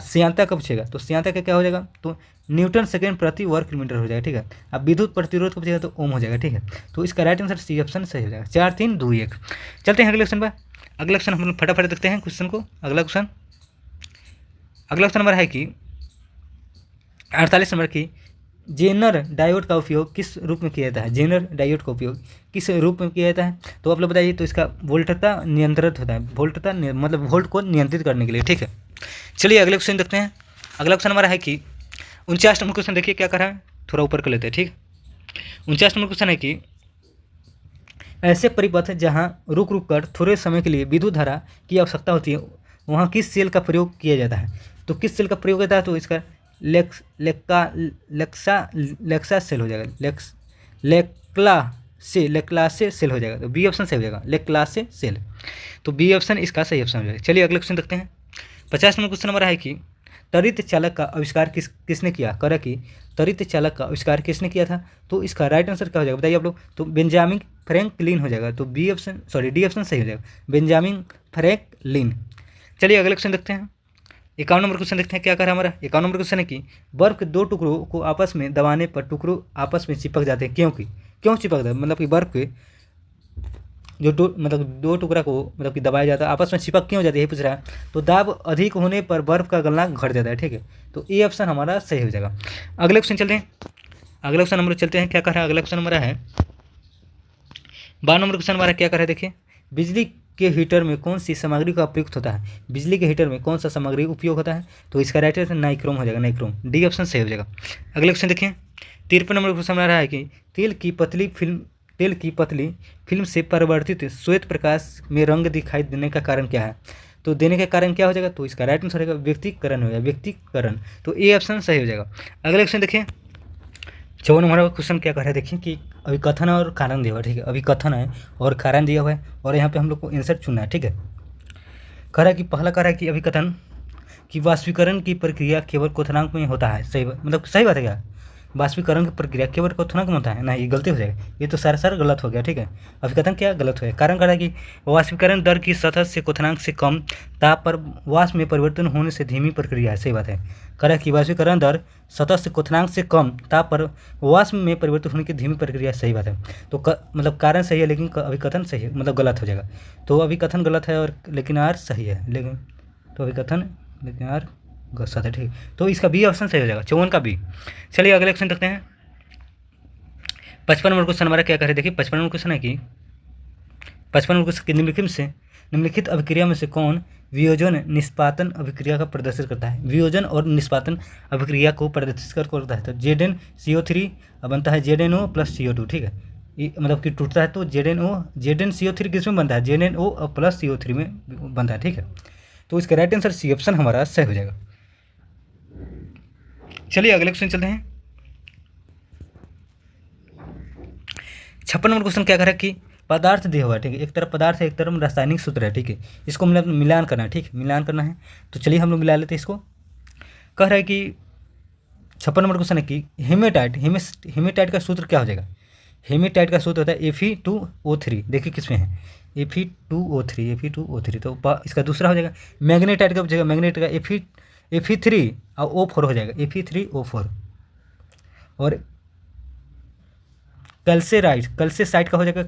श्यानता का पूछेगा, तो श्यानता का क्या हो जाएगा? तो न्यूटन सेकंड प्रति वर्ग किलोमीटर हो जाएगा, ठीक है। अब विद्युत प्रतिरोध का पूछेगा तो ओम हो जाएगा, ठीक है। तो इसका राइट आंसर सी ऑप्शन सही हो जाएगा। 4 3 2 1। चलते हैं अगले क्वेश्चन पर। अगला क्वेश्चन हम लोग फटाफट देखते हैं क्वेश्चन को। अगला क्वेश्चन नंबर है कि 48 नंबर की जेनर डायोड का उपयोग किस रूप में किया जाता है? जेनर डायोड का उपयोग किस रूप में किया जाता है? तो आप लोग बताइए। तो इसका वोल्टता नियंत्रित होता है, मतलब वोल्ट को नियंत्रित करने के लिए, ठीक है। चलिए अगले क्वेश्चन देखते हैं। अगला क्वेश्चन हमारा है कि 49 नंबर क्वेश्चन देखिए क्या कर रहा है, थोड़ा ऊपर कर लेते हैं, ठीक। 49 नंबर क्वेश्चन है कि ऐसे परिपथ जहाँ रुक कर थोड़े समय के लिए विद्युत धारा की आवश्यकता होती है, वहाँ किस सेल का प्रयोग किया जाता है? तो किस सेल का प्रयोग होता है? तो इसका लेक्सा सेल हो जाएगा, लेक्लासे सेल हो जाएगा, तो बी ऑप्शन सही हो जाएगा, लेक्लासे सेल, तो बी ऑप्शन इसका सही ऑप्शन हो जाएगा। चलिए अगले क्वेश्चन देखते हैं। 50 नंबर क्वेश्चन हमारा है कि त्वरित चालक का आविष्कार किसने किया? करा कि त्वरित चालक का आविष्कार किसने किया था? तो इसका राइट आंसर क्या हो जाएगा बताइए आप लोग? तो बेंजामिन फ्रैंकलिन हो जाएगा। तो डी ऑप्शन सही हो जाएगा, बेंजामिन फ्रैंकलिन। चलिए अगले क्वेश्चन देखते हैं। 51 नंबर क्वेश्चन देखते हैं क्या कर रहा है हमारा। 51 नंबर क्वेश्चन है कि बर्फ के दो टुकड़ों को आपस में दबाने पर टुकड़ों आपस में चिपक जाते हैं, क्यों चिपक जाते हैं? मतलब कि बर्फ के जो दो टुकड़ा को मतलब कि दबाया जाता है, आपस में चिपक क्यों जाती है, पूछ रहा है। तो दाब अधिक होने पर बर्फ का गलना घट जाता है, ठीक है। तो ए ऑप्शन हमारा सही हो जाएगा। अगले क्वेश्चन चलते हैं, अगले क्वेश्चन नंबर चलते हैं क्या कर रहा है। अगला क्वेश्चन हमारा है 52 नंबर क्वेश्चन हमारा क्या कर रहा है। देखिए, बिजली के हीटर में कौन सी सामग्री का उपयोग होता है? बिजली के हीटर में कौन सा सामग्री उपयोग होता है? तो इसका राइट आंसर नाइक्रोम हो जाएगा, नाइक्रोम। डी ऑप्शन सही हो जाएगा। अगले क्वेश्चन देखिए, 53 नंबर क्वेश्चन आ रहा है कि तेल की पतली फिल्म से परिवर्तित श्वेत प्रकाश में रंग दिखाई देने का कारण क्या है? तो देने का कारण क्या हो जाएगा? तो इसका राइट आंसर रहेगा व्यक्तिकरण हो जाएगा, व्यक्तिकरण। तो ए ऑप्शन सही हो जाएगा। अगले क्वेश्चन देखिए, 54 नंबर क्वेश्चन क्या कर रहा है। देखिए कि अभी कथन और कारण दिया हुआ है, ठीक है। अभी कथन है और कारण दिया हुआ है और यहाँ पे हम लोग को आंसर चुनना है, ठीक है। कह रहा है कि पहला कह रहा है कि अभी कथन कि वाष्पीकरण की प्रक्रिया केवल क्वथनांक में होता है, सही मतलब सही बात है क्या? वाष्पीकरण की प्रक्रिया केवल क्वथनांक में होता है ना, ये गलती हो जाएगा, ये तो सर गलत हो गया, ठीक है। अभी कथन क्या गलत हो गया। कारण कह रहा है कि वाष्पीकरण दर की सतह से क्वथनांक से कम ताप पर वाष्प में परिवर्तन होने से धीमी प्रक्रिया है, सही बात है। कह रहा है कि वाष्पीकरण दर सतह से क्वथनांक से कम ताप पर वाष्प में परिवर्तन होने की धीमी प्रक्रिया, सही बात है। तो मतलब कारण सही है लेकिन अभी कथन सही है, मतलब गलत हो जाएगा। तो अभी कथन गलत है और लेकिन आर सही है, लेकिन तो अभी कथन लेकिन आर गलत है, ठीक। तो इसका बी ऑप्शन सही हो जाएगा, 54 का बी। चलिए अगले क्वेश्चन देखते हैं। 55 नंबर क्वेश्चन हमारा क्या करे। देखिए 55 नंबर क्वेश्चन है कि 55 नंबर क्वेश्चन निम्नलिखित अभिक्रिया में से कौन वियोजन निष्पादन अभिक्रिया का प्रदर्शित करता है? वियोजन और निष्पादन अभिक्रिया को प्रदर्शित करता है। तो ZnCO3 बनता है ZnO प्लस CO2, ठीक है। मतलब कि टूटता है तो ZnCO3 किस में बनता है? ZnO प्लस CO3 में बनता है, ठीक है। तो इसका राइट आंसर सी ऑप्शन हमारा सही हो जाएगा। चलिए अगले क्वेश्चन चलते हैं। 56 नंबर क्वेश्चन क्या कर रहा है कि पदार्थ दिया हुआ है, ठीक है। एक तरफ पदार्थ है, एक तरफ रासायनिक सूत्र है, ठीक है। इसको मतलब मिलान करना है, ठीक, मिलान करना है। तो चलिए हम लोग मिला लेते हैं इसको। कह रहा है कि 56 नंबर क्वेश्चन है कि हेमेटाइट का सूत्र क्या हो जाएगा? हेमेटाइट का सूत्र होता है Fe2O3। देखिए किसमें है Fe2O3। तो इसका दूसरा हो जाएगा मैग्नेटाइट का हो जाएगा, मैग्नेट का Fe3 और O4 हो जाएगा, Fe3O4। और कल्सेसाइट का हो जाएगा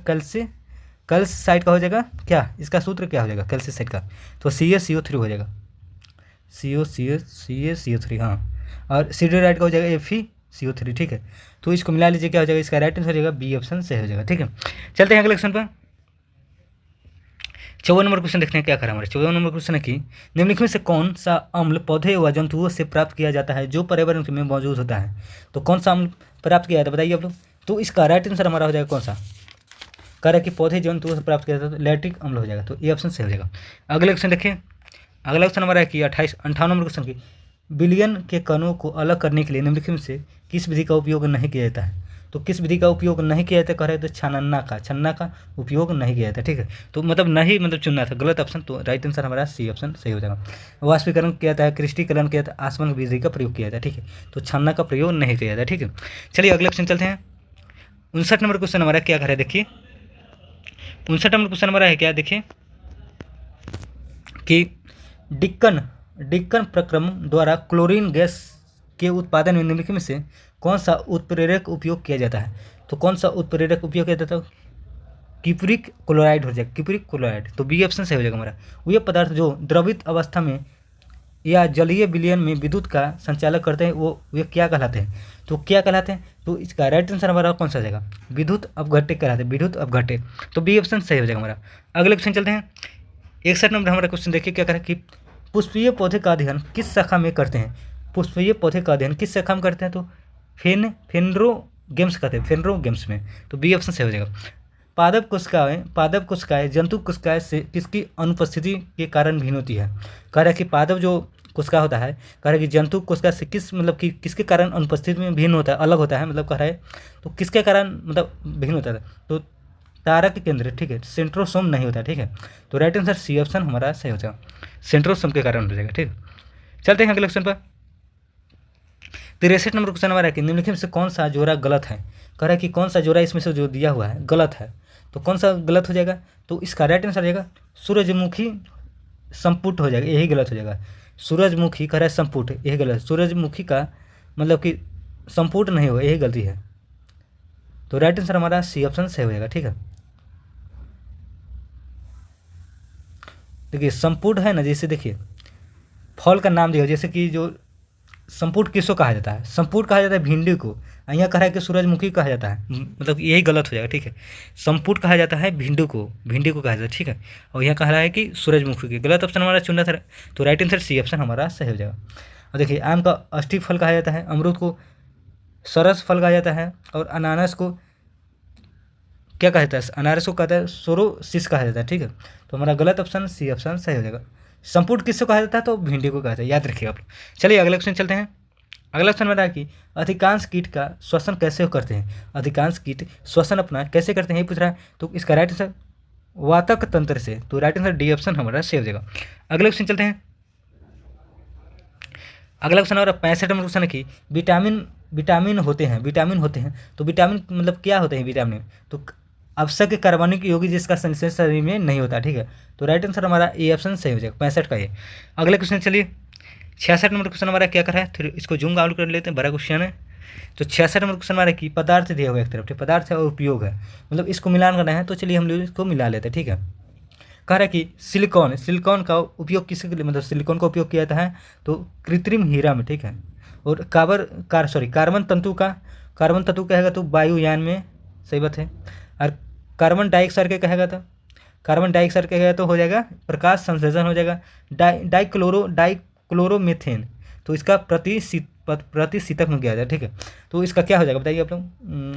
कल्साइट का हो जाएगा क्या? इसका सूत्र क्या हो जाएगा कल्सेसाइट का? तो CaCO3 हो जाएगा, CaCO3, हाँ। और सिडराइट का हो जाएगा FeCO3, ठीक है। तो इसको मिला लीजिए, क्या हो जाएगा? इसका राइट आंसर हो जाएगा बी ऑप्शन सही हो जाएगा, ठीक है। चलते हैं अगले क्वेश्चन पर। 54 नंबर क्वेश्चन देखते हैं क्या करा हमारे। 54 नंबर क्वेश्चन है कि निम्नलिखित में से कौन सा अम्ल पौधे व जंतुओं से प्राप्त किया जाता है जो पर्यावरण में मौजूद होता है? तो कौन सा अम्ल प्राप्त किया जाता है बताइए आप लोग। तो इसका राइट आंसर हमारा हो जाएगा कौन सा? कह रहा है कि पौधे जंतुओं से प्राप्त किया जाता है तो लैक्टिक अम्ल हो जाएगा, तो ये ऑप्शन सही हो जाएगा। अगले क्वेश्चन देखिए, अगला क्वेश्चन हमारा है कि 58 नंबर क्वेश्चन की बिलियन के कणों को अलग करने के लिए निम्नलिखित में से किस विधि का उपयोग नहीं किया जाता है? तो किस विधि का उपयोग नहीं किया जाता कह रहे तो छन्ना का उपयोग नहीं किया जाता, ठीक है। तो मतलब नहीं मतलब चुनना था, गलत ऑप्शन। तो राइट आंसर हमारा सी ऑप्शन सही हो जाएगा। वाष्पीकरण किया जाता है, क्रिस्टलीकरण किया जाता है, आसमान विधि का प्रयोग किया जाता है, ठीक है। तो छन्ना का प्रयोग नहीं किया जाता, ठीक है। चलिए अगले क्वेश्चन चलते हैं। 59 नंबर क्वेश्चन हमारा क्या कर है देखिए। 59 नंबर क्वेश्चन हमारा है क्या देखिए कि डिक्कन प्रक्रम द्वारा क्लोरीन गैस के उत्पादन में निम्नलिखित में से कौन सा उत्प्रेरक उपयोग किया जाता है? तो कौन सा उत्प्रेरक उपयोग किया जाता है? क्यूप्रिक क्लोराइड हो जाएगा, क्यूप्रिक क्लोराइड। तो बी ऑप्शन सही हो जाएगा हमारा। वे पदार्थ जो द्रवित अवस्था में या जलीय विलयन में विद्युत का संचालन करते हैं वे क्या कहलाते हैं? तो क्या कहलाते हैं? तो इसका राइट आंसर हमारा कौन सा हो जाएगा? विद्युत अपघट्य कहलाते हैं, विद्युत अपघट्य। तो बी ऑप्शन सही हो जाएगा हमारा। अगले क्वेश्चन चलते हैं। 61 नंबर हमारा क्वेश्चन देखिए क्या करें कि पुष्पीय पौधे का अध्ययन किस शाखा में करते हैं? पुष्पीय पौधे का अध्ययन किस शाखा में करते हैं? तो फेनरोगेम्स कहते हैं, फेनरोगेम्स में। तो बी ऑप्शन सही हो जाएगा। पादप कोशिकाएं जंतु कोशिकाएं से किसकी अनुपस्थिति के कारण भिन्न होती है? कह रहा है कि पादप जो कोशिका होता है, कह रहा है कि जंतु कोशिका से किसके कारण अनुपस्थिति में भिन्न होता है, अलग होता है, मतलब कह रहा है तो किसके कारण मतलब भिन्न होता है? तो तारा के केंद्र, ठीक है, सेंट्रोसोम नहीं होता, ठीक है। तो राइट आंसर सी ऑप्शन हमारा सही हो जाएगा, सेंट्रोसोम के कारण हो जाएगा, ठीक। चलते हैं अगले क्वेश्चन पर। 63 नंबर क्वेश्चन हमारा है कि निम्नलिखित में से कौन सा जोड़ा गलत है। कह रहा है कि कौन सा जोड़ा इसमें से जो दिया हुआ है गलत है, तो कौन सा गलत हो जाएगा, तो इसका राइट आंसर हो जाएगा सूरजमुखी संपुट हो जाएगा, यही गलत हो जाएगा। सूरजमुखी कह रहा है संपुट, यही गलत। सूरजमुखी का मतलब कि संपुट नहीं होगा, यही गलती है। तो राइट आंसर हमारा सी ऑप्शन सही हो जाएगा। ठीक है, देखिए संपुट है ना, जैसे देखिए फल का नाम दिया, जैसे कि जो संपुट किसको कहा जाता है, संपुट कहा जाता है भिंडी को, यहाँ कहा है कि सूरजमुखी कहा जाता है, मतलब यही गलत हो जाएगा। ठीक है, संपुट कहा जाता है भिंडी को कहा जाता है। ठीक है, और यहाँ कहा रहा है कि सूरजमुखी की, गलत ऑप्शन हमारा चुना था, तो राइट आंसर सी ऑप्शन हमारा सही हो जाएगा। और देखिए आम का अष्टी फल कहा जाता है, अमरूद को सरस फल कहा जाता है, और अनानास को क्या कहा जाता है, अनारस को कहता है सोरोसिस कहा जाता है। ठीक है, तो हमारा गलत ऑप्शन सी ऑप्शन सही हो जाएगा। संपुट किसको कहा जाता है, तो भिंडी को कहा जाता है, याद रखिएगा आप। चलिए अगले क्वेश्चन चलते हैं। अगला क्वेश्चन बता कि अधिकांश कीट का श्वसन कैसे करते हैं, अधिकांश कीट श्वसन अपना कैसे करते हैं, ये पूछ रहा है। तो इसका राइट आंसर वातक तंत्र से, तो राइट आंसर डी ऑप्शन हमारा सही हो जाएगा। अगले क्वेश्चन चलते हैं। अगला क्वेश्चन हमारा 65 नंबर क्वेश्चन है कि विटामिन होते हैं, तो विटामिन मतलब क्या होते हैं विटामिन, तो आवश्यक कार्बनिक यौगिक जिसका संश्लेषण शरीर में नहीं होता। ठीक है, तो राइट आंसर हमारा ए ऑप्शन सही हो जाएगा, 65 का ये। अगले क्वेश्चन चलिए 66 नंबर क्वेश्चन हमारा क्या कर रहा है, फिर इसको जूम आउट कर लेते हैं, बड़ा क्वेश्चन है। तो 66 नंबर क्वेश्चन हमारा की पदार्थ दिया हुआ एक तरफ, पदार्थ है और उपयोग है, मतलब इसको मिलान करना है, तो चलिए हम लोग इसको मिला लेते हैं। ठीक है, कह रहा है कि सिलिकॉन का उपयोग किसके लिए, मतलब सिलिकॉन का उपयोग किया जाता है, तो कृत्रिम हीरा में। ठीक है, और कार्बन तंतु कहेगा तो वायुयान में, सही बात है। और कार्बन डाइऑक्साइड का कहेगा तो हो जाएगा प्रकाश संश्लेषण हो जाएगा। डाइक्लोरोमीथेन, तो इसका प्रतिशीतक में किया जाए। ठीक है, तो इसका क्या हो जाएगा बताइए आप लोग,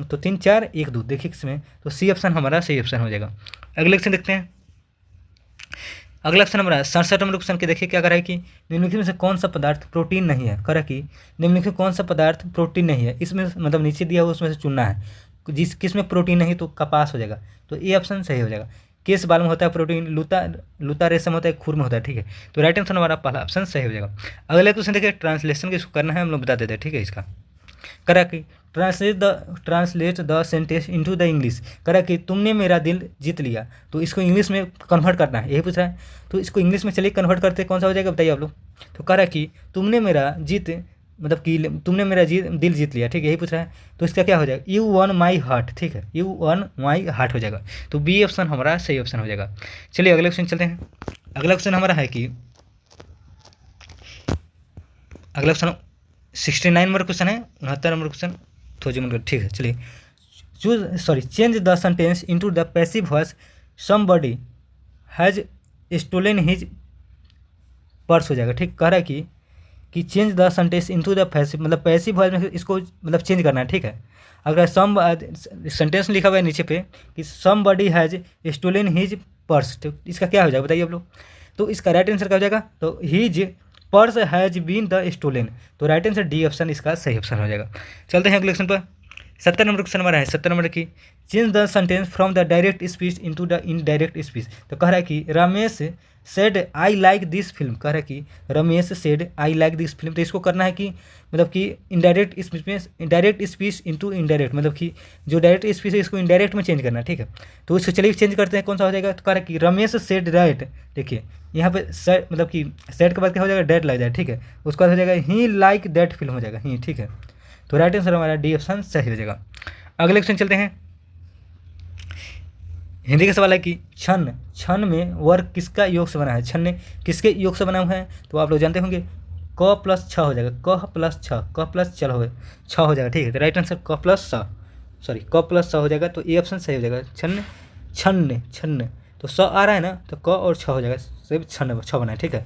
तो 3 4 1 2 देखिए इसमें, तो सी ऑप्शन हमारा सही ऑप्शन हो जाएगा। अगले क्वेश्चन देखते हैं। अगला क्वेश्चन हमारा 67 नंबर क्वेश्चन के देखिए क्या कर रहा है कि निम्नलिखित में से कौन सा पदार्थ प्रोटीन नहीं है। कह रहा है कि निम्नलिखित कौन सा पदार्थ प्रोटीन नहीं है, इसमें मतलब नीचे दिया हुआ उसमें से चुनना है, किसमें प्रोटीन नहीं, तो कपास हो जाएगा, तो ये ऑप्शन सही हो जाएगा। केस बाल में होता है प्रोटीन, लूता रेशम होता है, खुर में होता है। ठीक है, तो राइट आंसर हमारा पहला ऑप्शन सही हो जाएगा। अगले क्वेश्चन देखिए ट्रांसलेशन किसको करना है हम लोग बता देते हैं। ठीक है, इसका करा कि translate the sentence into the English, करा कि तुमने मेरा दिल जीत लिया, तो इसको इंग्लिश में कन्वर्ट करना है, यही पूछ रहा है। तो इसको इंग्लिश में चलिए कन्वर्ट करते कौन सा हो जाएगा बताइए आप लोग। तो करा कि तुमने मेरा दिल जीत लिया। ठीक है, यही पूछ रहा है, तो इसका क्या हो जाएगा, यू वन माई हार्ट। ठीक है, यू वन माई हार्ट हो जाएगा, तो बी ऑप्शन हमारा सही ऑप्शन हो जाएगा। चलिए अगले क्वेश्चन चलते हैं। अगला क्वेश्चन हमारा है कि अगला क्वेश्चन 69 नंबर क्वेश्चन है, 69 नंबर क्वेश्चन तो ठीक है। चलिए change the sentence into the passive voice, somebody has stolen his purse हो जाएगा। ठीक, कह रहा है कि change the sentence into the passive, मतलब पैसिव वॉइस में इसको मतलब चेंज करना है। ठीक है, अगर सेंटेंस लिखा हुआ है नीचे पे कि somebody has stolen his purse, तो इसका क्या हो जाएगा बताइए आप लोग। तो इसका राइट आंसर क्या हो जाएगा, तो his purse has been the stolen, तो राइट आंसर डी ऑप्शन इसका सही ऑप्शन हो जाएगा। चलते हैं अगले क्वेश्चन पर। 70 नंबर क्वेश्चन हमारा है, 70 नंबर की change the sentence from the direct speech into the indirect speech, तो कह रहा है कि Ramesh said I like this film, कह रहा है कि Ramesh said I like this film, तो इसको करना है कि मतलब कि इनडायरेक्ट स्पीच में डायरेक्ट स्पीच इनटू इनडायरेक्ट, मतलब कि जो डायरेक्ट स्पीच है इसको इनडायरेक्ट में चेंज करना है। ठीक है, तो इसको चलिए चेंज करते हैं, कौन सा हो जाएगा, तो कह रहा है कि रमेश सेड राइट, देखिए यहाँ पे सेड मतलब कि सेड के बाद क्या हो जाएगा, डेट लग जाए। ठीक है, उसके बाद हो जाएगा ही लाइक दैट फिल्म हो जाएगा ही। ठीक है, तो राइट आंसर हमारा डी ऑप्शन सही हो जाएगा। अगले क्वेश्चन चलते हैं। हिंदी का सवाल है कि छन में वर्ग किसका योग से बना है, छन्ने किसके योग से बना हुआ है, तो आप लोग जानते होंगे क प्लस छ हो जाएगा, क प्लस छ हो जाएगा। ठीक है, तो राइट आंसर क प्लस स हो जाएगा, तो ए ऑप्शन सही हो जाएगा। छन्ने तो स आ रहा है ना, तो क और छ हो जाएगा, सिर्फ छ बना है। ठीक है,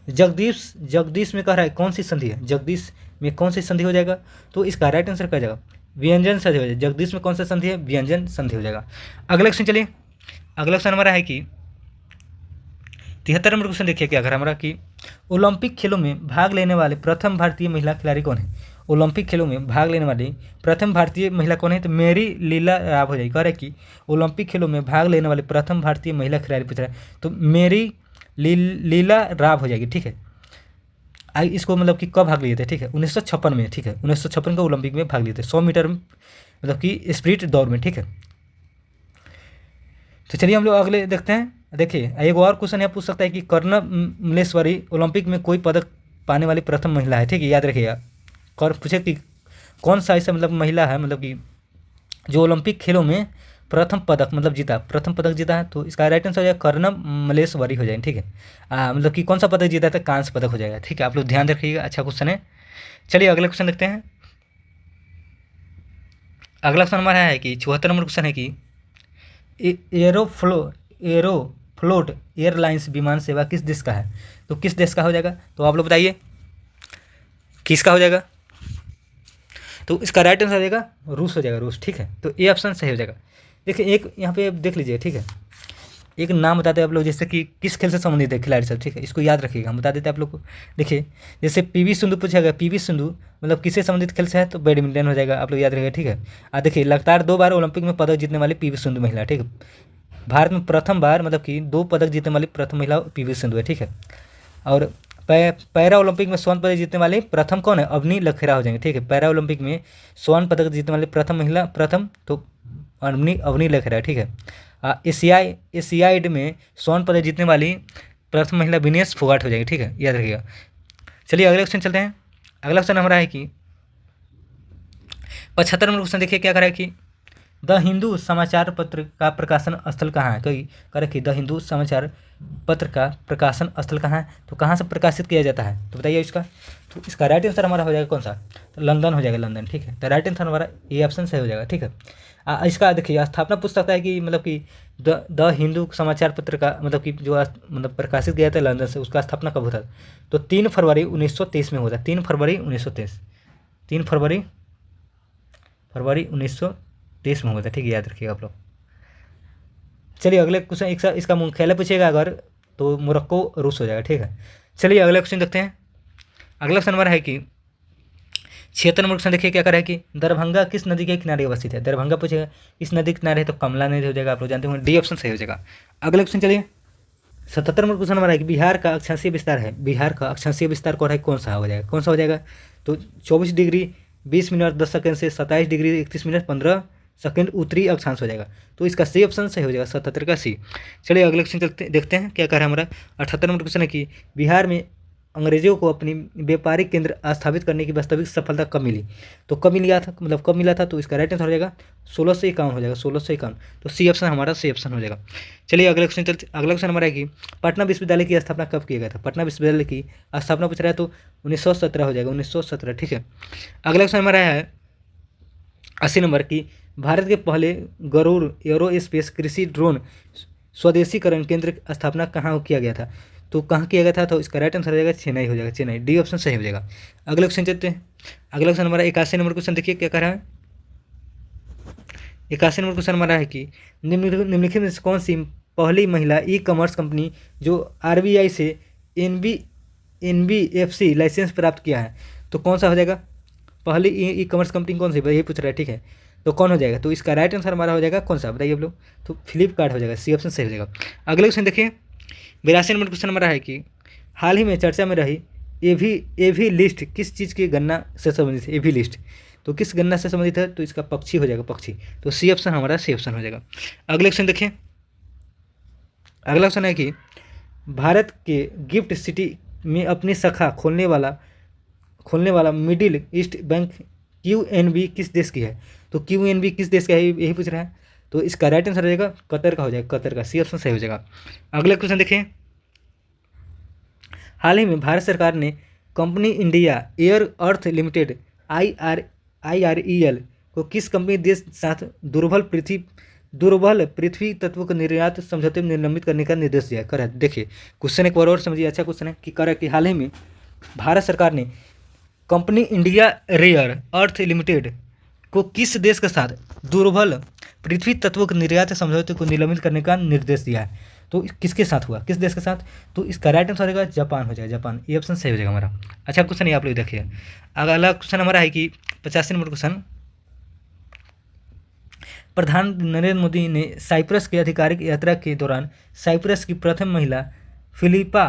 जगदीश में कह रहा है कौन सी संधि है, जगदीश में कौन सी संधि हो जाएगा, तो इसका राइट आंसर क्या हो जाएगा, व्यंजन संधि हो जाएगा। जगदीश में कौन सा संधि है, व्यंजन संधि हो जाएगा। अगला क्वेश्चन चलिए, अगला क्वेश्चन हमारा है कि 73 नंबर क्वेश्चन देखिए क्या कर हमारा कि ओलंपिक खेलों में भाग लेने वाले प्रथम भारतीय महिला खिलाड़ी कौन है, ओलंपिक खेलों में भाग लेने वाली प्रथम भारतीय महिला कौन है, तो मेरी लीला राव हो जाएगी। कह रहा है कि ओलंपिक खेलों में भाग लेने वाले प्रथम भारतीय महिला खिलाड़ी पूछ रहा है, तो मेरी लीला राव हो जाएगी। ठीक है, इसको मतलब कि कब भाग लिए थे, ठीक है, 1956 में, ठीक है, 1956 का ओलंपिक में भाग लिए थे, 100 मीटर मतलब कि स्प्रिंट दौड़ में, ठीक है। तो चलिए हम लोग अगले देखते हैं। देखिए एक और क्वेश्चन यहाँ पूछ सकता है कि कर्णम मल्लेश्वरी ओलंपिक में कोई पदक पाने वाली प्रथम महिला है, ठीक है, याद रखिएगा। और पूछे कि कौन सा ऐसा मतलब महिला है मतलब कि जो ओलंपिक खेलों में प्रथम पदक मतलब जीता, प्रथम पदक जीता है, तो इसका राइट आंसर हो जाएगा कर्णम मल्लेश्वरी हो जाएगा, ठीक है। मतलब कि कौन सा पदक जीता था, कांस्य पदक हो जाएगा, ठीक है। आप लोग ध्यान रखिएगा, अच्छा क्वेश्चन है। चलिए अगले क्वेश्चन देखते हैं। अगला क्वेश्चन हमारा है कि 74 नंबर क्वेश्चन है कि एरोफ्लोट एयरलाइंस विमान सेवा किस देश का है, तो किस देश का हो जाएगा, तो आप लोग बताइए किसका हो जाएगा। तो इसका राइट आंसर हो जाएगा रूस हो जाएगा, रूस, ठीक है। तो ये ऑप्शन सही हो जाएगा। देखिए एक यहाँ पे देख लीजिए, ठीक है, एक नाम बताते हैं आप लोग, जैसे कि किस खेल से संबंधित है खिलाड़ी सब, ठीक है, इसको याद रखिएगा, हम बता देते हैं आप लोग को। देखिए जैसे पीवी सिंधु पूछेगा, पीवी सिंधु मतलब किससे संबंधित खेल से है, तो बैडमिंटन हो जाएगा, आप लोग याद रखिएगा, ठीक है। देखिए लगातार 2 बार ओलंपिक में पदक जीतने वाली पीवी सिंधु महिला, ठीक है, भारत में प्रथम बार मतलब कि 2 पदक जीतने वाली प्रथम महिला पीवी सिंधु है, ठीक है। और पैरा ओलंपिक में स्वर्ण पदक जीतने वाली प्रथम कौन है, अवनी लखेरा हो जाएंगे, ठीक है। पैरा ओलंपिक में स्वर्ण पदक जीतने वाली प्रथम महिला, प्रथम तो अवनी लखेरा, ठीक है। एशियाड में स्वर्ण पदक जीतने वाली प्रथम महिला विनेश फोगाट हो जाएगी, ठीक है, याद रखिएगा। चलिए अगले क्वेश्चन चलते हैं। अगला क्वेश्चन हमारा है कि 75 नंबर क्वेश्चन देखिए क्या करा है कि द हिंदू समाचार पत्र का प्रकाशन स्थल कहाँ है, तो कह कि द हिंदू समाचार पत्र का प्रकाशन स्थल कहाँ है, तो कहाँ से प्रकाशित किया जाता है, तो बताइए इसका। तो इसका राइट आंसर हमारा हो जाएगा कौन सा, तो लंदन हो जाएगा, लंदन, ठीक है। तो राइट आंसर हमारा ये ऑप्शन सही हो जाएगा, ठीक है। इसका देखिए स्थापना पूछ सकता है कि मतलब कि द हिंदू समाचार पत्र का मतलब कि जो मतलब प्रकाशित किया था लंदन से, उसका स्थापना कब होता है, तो 3 फरवरी 1923 में होता है, 3 फरवरी 1923, 3 फरवरी 1923 में होता है, ठीक है, याद रखिएगा आप लोग। चलिए अगले क्वेश्चन, इसका मुख्यालय पूछेगा अगर, तो मोरक्को रूस हो जाएगा, ठीक है। चलिए अगले क्वेश्चन देखते हैं। अगला क्वेश्चन हमारा है कि 76 नंबर क्वेश्चन देखिए क्या करा है कि दरभंगा किस नदी के किनारे अवस्थित है, दरभंगा पूछेगा किस नदी के किनारे है, तो कमला नदी हो जाएगा, आप लोग जानते होंगे, डी ऑप्शन सही हो जाएगा। अगले क्वेश्चन चलिए 77 नंबर क्वेश्चन हमारा है कि बिहार का अक्षांशीय विस्तार है, बिहार का अक्षांशीय विस्तार कौन है, कौन सा हो जाएगा, कौन सा हो जाएगा, तो 24 डिग्री 20 मिनट 10 सेकंड से 27 डिग्री 31 मिनट 15 सेकंड उत्तरी अक्षांश हो जाएगा, तो इसका सी ऑप्शन सही हो जाएगा, 77 का सी। चलिए अगले क्वेश्चन देखते हैं क्या कह रहा है हमारा। 78 नंबर क्वेश्चन है कि बिहार में अंग्रेजों को अपनी व्यापारिक केंद्र स्थापित करने की वास्तविक सफलता कब मिली, तो कब मिल गया था, मतलब कब मिला था, तो इसका राइट आंसर हो जाएगा 1651 हो जाएगा, 1651, तो सी ऑप्शन हमारा सी ऑप्शन हो जाएगा। चलिए अगले क्वेश्चन चलते, अगला क्वेश्चन हमारा है कि पटना विश्वविद्यालय की स्थापना कब किया गया था, पटना विश्वविद्यालय की स्थापना पूछ रहा है, तो 1917 हो जाएगा, 1917, ठीक है। अगला क्वेश्चन हमारा है 80 नंबर की भारत के पहले गरुड़ एरोस्पेस कृषि ड्रोन स्वदेशीकरण केंद्र की स्थापना कहाँ किया गया था, तो कहाँ किया गया था, तो इसका राइट आंसर हो जाएगा चेन्नई हो जाएगा, चेन्नई, डी ऑप्शन सही हो जाएगा। अगला क्वेश्चन चलते हैं। अगला क्वेश्चन हमारा 81 नंबर क्वेश्चन देखिए क्या कह रहा है। 81 नंबर क्वेश्चन हमारा है कि निम्नलिखित में से कौन सी पहली महिला ई कॉमर्स कंपनी जो RBI से NBFC लाइसेंस प्राप्त किया है, तो कौन सा हो जाएगा, पहली ई कॉमर्स कंपनी कौन सी, यही पूछ रहा है, ठीक है, तो कौन हो जाएगा, तो इसका राइट आंसर हमारा हो जाएगा कौन सा, बताइए आप लोग, तो फ्लिपकार्ट हो जाएगा, सी ऑप्शन सही हो जाएगा। अगले क्वेश्चन देखिए 82 नंबर क्वेश्चन हमारा है कि हाल ही में चर्चा में रही एवी लिस्ट किस चीज़ की गणना से संबंधित है, एवी लिस्ट तो किस गणना से संबंधित है, तो इसका पक्षी हो जाएगा, पक्षी, तो सी ऑप्शन हमारा सी ऑप्शन हो जाएगा। अगले क्वेश्चन देखिए। अगला क्वेश्चन है कि भारत के गिफ्ट सिटी में अपनी शाखा खोलने वाला मिडिल ईस्ट बैंक QNB किस देश की है, तो QNB किस देश का है, यही पूछ रहा है, तो इसका राइट आंसर हो जाएगा कतर का हो जाएगा, कतर का, सी ऑप्शन सही हो जाएगा। अगला क्वेश्चन देखिए। हाल ही में भारत सरकार ने कंपनी इंडिया एयर अर्थ लिमिटेड IREL को किस कंपनी देश साथ दुर्बल पृथ्वी तत्वों का निर्यात समझौते में निलंबित करने का निर्देश दिया कर, देखिए क्वेश्चन एक बार और समझिए, अच्छा क्वेश्चन है कि कर कि हाल ही में भारत सरकार ने company India Rare Earth Limited को किस देश के साथ दुर्बल पृथ्वी तत्वों के निर्यात समझौते को निलंबित करने का निर्देश दिया है, तो किसके साथ हुआ, किस देश के साथ, तो इसका राइट आंसर होगा जापान हो जाएगा, जापान, ये ऑप्शन सही हो जाएगा हमारा। अच्छा क्वेश्चन ये आप लोग देखिए। अगला क्वेश्चन हमारा है कि 85 नंबर क्वेश्चन, प्रधानमंत्री नरेंद्र मोदी ने साइप्रस की आधिकारिक यात्रा के दौरान साइप्रस की प्रथम महिला फिलिपा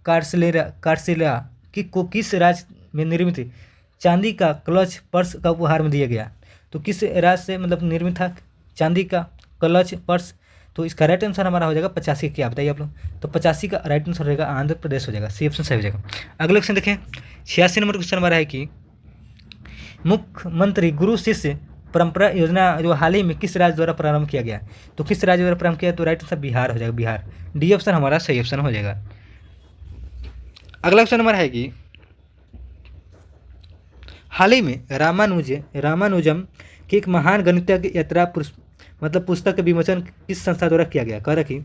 कार्सेला को किस राज्य में निर्मित चांदी का क्लच पर्स का उपहार में दिया गया? तो किस राज्य से मतलब निर्मित था चांदी का क्लच पर्स? तो इसका राइट आंसर हमारा हो जाएगा 85। क्या बताइए आप लोग? तो 85 का राइट आंसर हो जाएगा आंध्र प्रदेश हो जाएगा। सी ऑप्शन सही हो जाएगा। अगले क्वेश्चन देखें, 86 नंबर क्वेश्चन हमारा है कि मुख्यमंत्री गुरु शिष्य परंपरा योजना जो हाल ही में किस राज्य द्वारा प्रारंभ किया गया? तो किस राज्य द्वारा प्रारंभ किया? तो राइट आंसर बिहार हो जाएगा। बिहार, डी ऑप्शन हमारा सही ऑप्शन हो जाएगा। अगला क्वेश्चन हमारा है कि हाल ही में रामानुजम की एक महान गणितज्ञ यात्रा मतलब पुस्तक का विमोचन किस संस्था द्वारा किया गया? कह रखी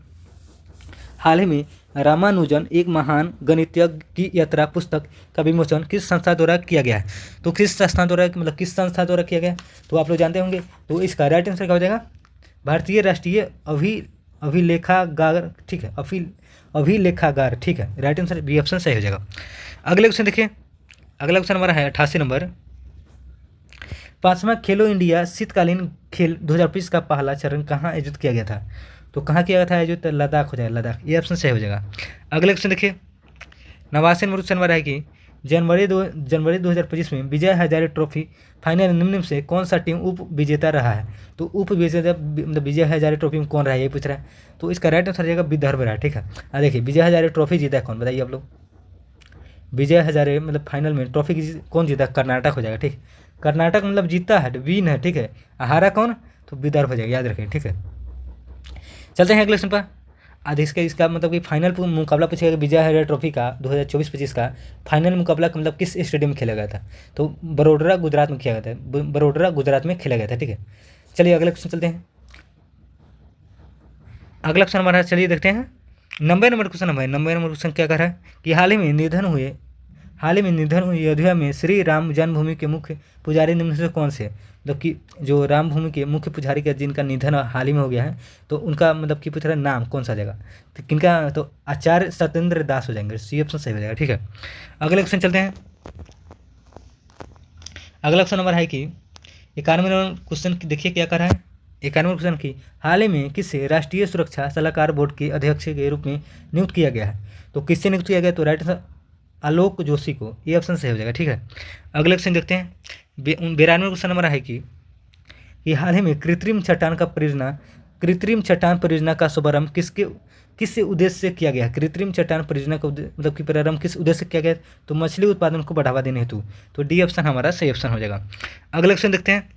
हाल ही में रामानुजन एक महान गणितज्ञ की यात्रा पुस्तक का विमोचन किस संस्था द्वारा किया गया है? तो किस संस्था द्वारा मतलब किस संस्था द्वारा किया गया तो आप लोग जानते होंगे। तो इसका राइट आंसर क्या हो जाएगा? भारतीय राष्ट्रीय अभिलेखागार, ठीक है, अभिलेखागार, ठीक है, राइट आंसर बी ऑप्शन सही हो जाएगा। अगले क्वेश्चन देखिए, अगला क्वेश्चन हमारा है 88 नंबर, 5वां खेलो इंडिया शीतकालीन खेल 2020 का पहला चरण कहाँ आयोजित किया गया था? तो कहाँ किया गया था आयोजित? लद्दाख हो जाएगा, लद्दाख, ये ऑप्शन सही हो जाएगा। अगले क्वेश्चन देखिए, 89 नंबर क्वेश्चन हमारा है कि जनवरी 2025 में विजय हजारे ट्रॉफी फाइनल निम्न में से कौन सा टीम उप विजेता रहा है? तो उप विजेता मतलब विजय हजारे ट्रॉफी में कौन रहा है ये पूछ रहा है। तो इसका राइट आंसर हो जाएगा विदर्भ रहा है, ठीक है। देखिए विजय हजारे ट्रॉफी जीता कौन बताइए आप लोग? विजय हजारे मतलब फाइनल में ट्रॉफी कौन जीता? कर्नाटक हो जाएगा, ठीक। कर्नाटक मतलब जीता है, विन है, ठीक है। हारा कौन? तो विदर्भ हो जाएगा, याद रखें, ठीक है। चलते हैं अगले क्वेश्चन पर। आज इसका मतलब कि फाइनल मुकाबला पूछेगा विजय हजारे ट्रॉफी का 2024-25 का फाइनल मुकाबला मतलब किस स्टेडियम में खेला गया था? तो बड़ोदरा गुजरात में खेला गया था, बड़ोदरा गुजरात में खेला गया था, ठीक है। चलिए अगले क्वेश्चन चलते हैं। अगला क्वेश्चन हमारा, चलिए देखते हैं 90 नंबर क्वेश्चन हमारे। 90 नंबर क्वेश्चन क्या कर रहा है कि हाल ही में निधन हुई अयोध्या में श्री राम जन्मभूमि के मुख्य पुजारी निम्न से कौन से? मतलब कि जो राम भूमि के मुख्य पुजारी का जिनका निधन हाल ही में हो गया है तो उनका मतलब कि पूछ रहा है नाम कौन सा जगह? तो किनका? तो आचार्य सत्येंद्र दास हो जाएंगे, सी ऑप्शन सही हो जाएगा, ठीक है। अगले क्वेश्चन चलते हैं। अगला क्वेश्चन नंबर है कि 91 नंबर क्वेश्चन देखिए क्या कर रहा है। 91 क्वेश्चन की हाल ही में किसे राष्ट्रीय सुरक्षा सलाहकार बोर्ड के अध्यक्ष के रूप में नियुक्त किया गया है? तो किससे नियुक्त किया गया? तो राइट आंसर आलोक जोशी को, ये ऑप्शन सही हो जाएगा, ठीक है। अगले क्वेश्चन देखते हैं। 92 क्वेश्चन नंबर है कि हाल ही में कृत्रिम चट्टान परियोजना का शुभारंभ किस उद्देश्य से किया गया? कृत्रिम चट्टान परियोजना का मतलब कि प्रारंभ किस उद्देश्य से किया गया? तो मछली उत्पादन को बढ़ावा देने हेतु। तो डी ऑप्शन हमारा सही ऑप्शन हो जाएगा। अगले क्वेश्चन देखते हैं।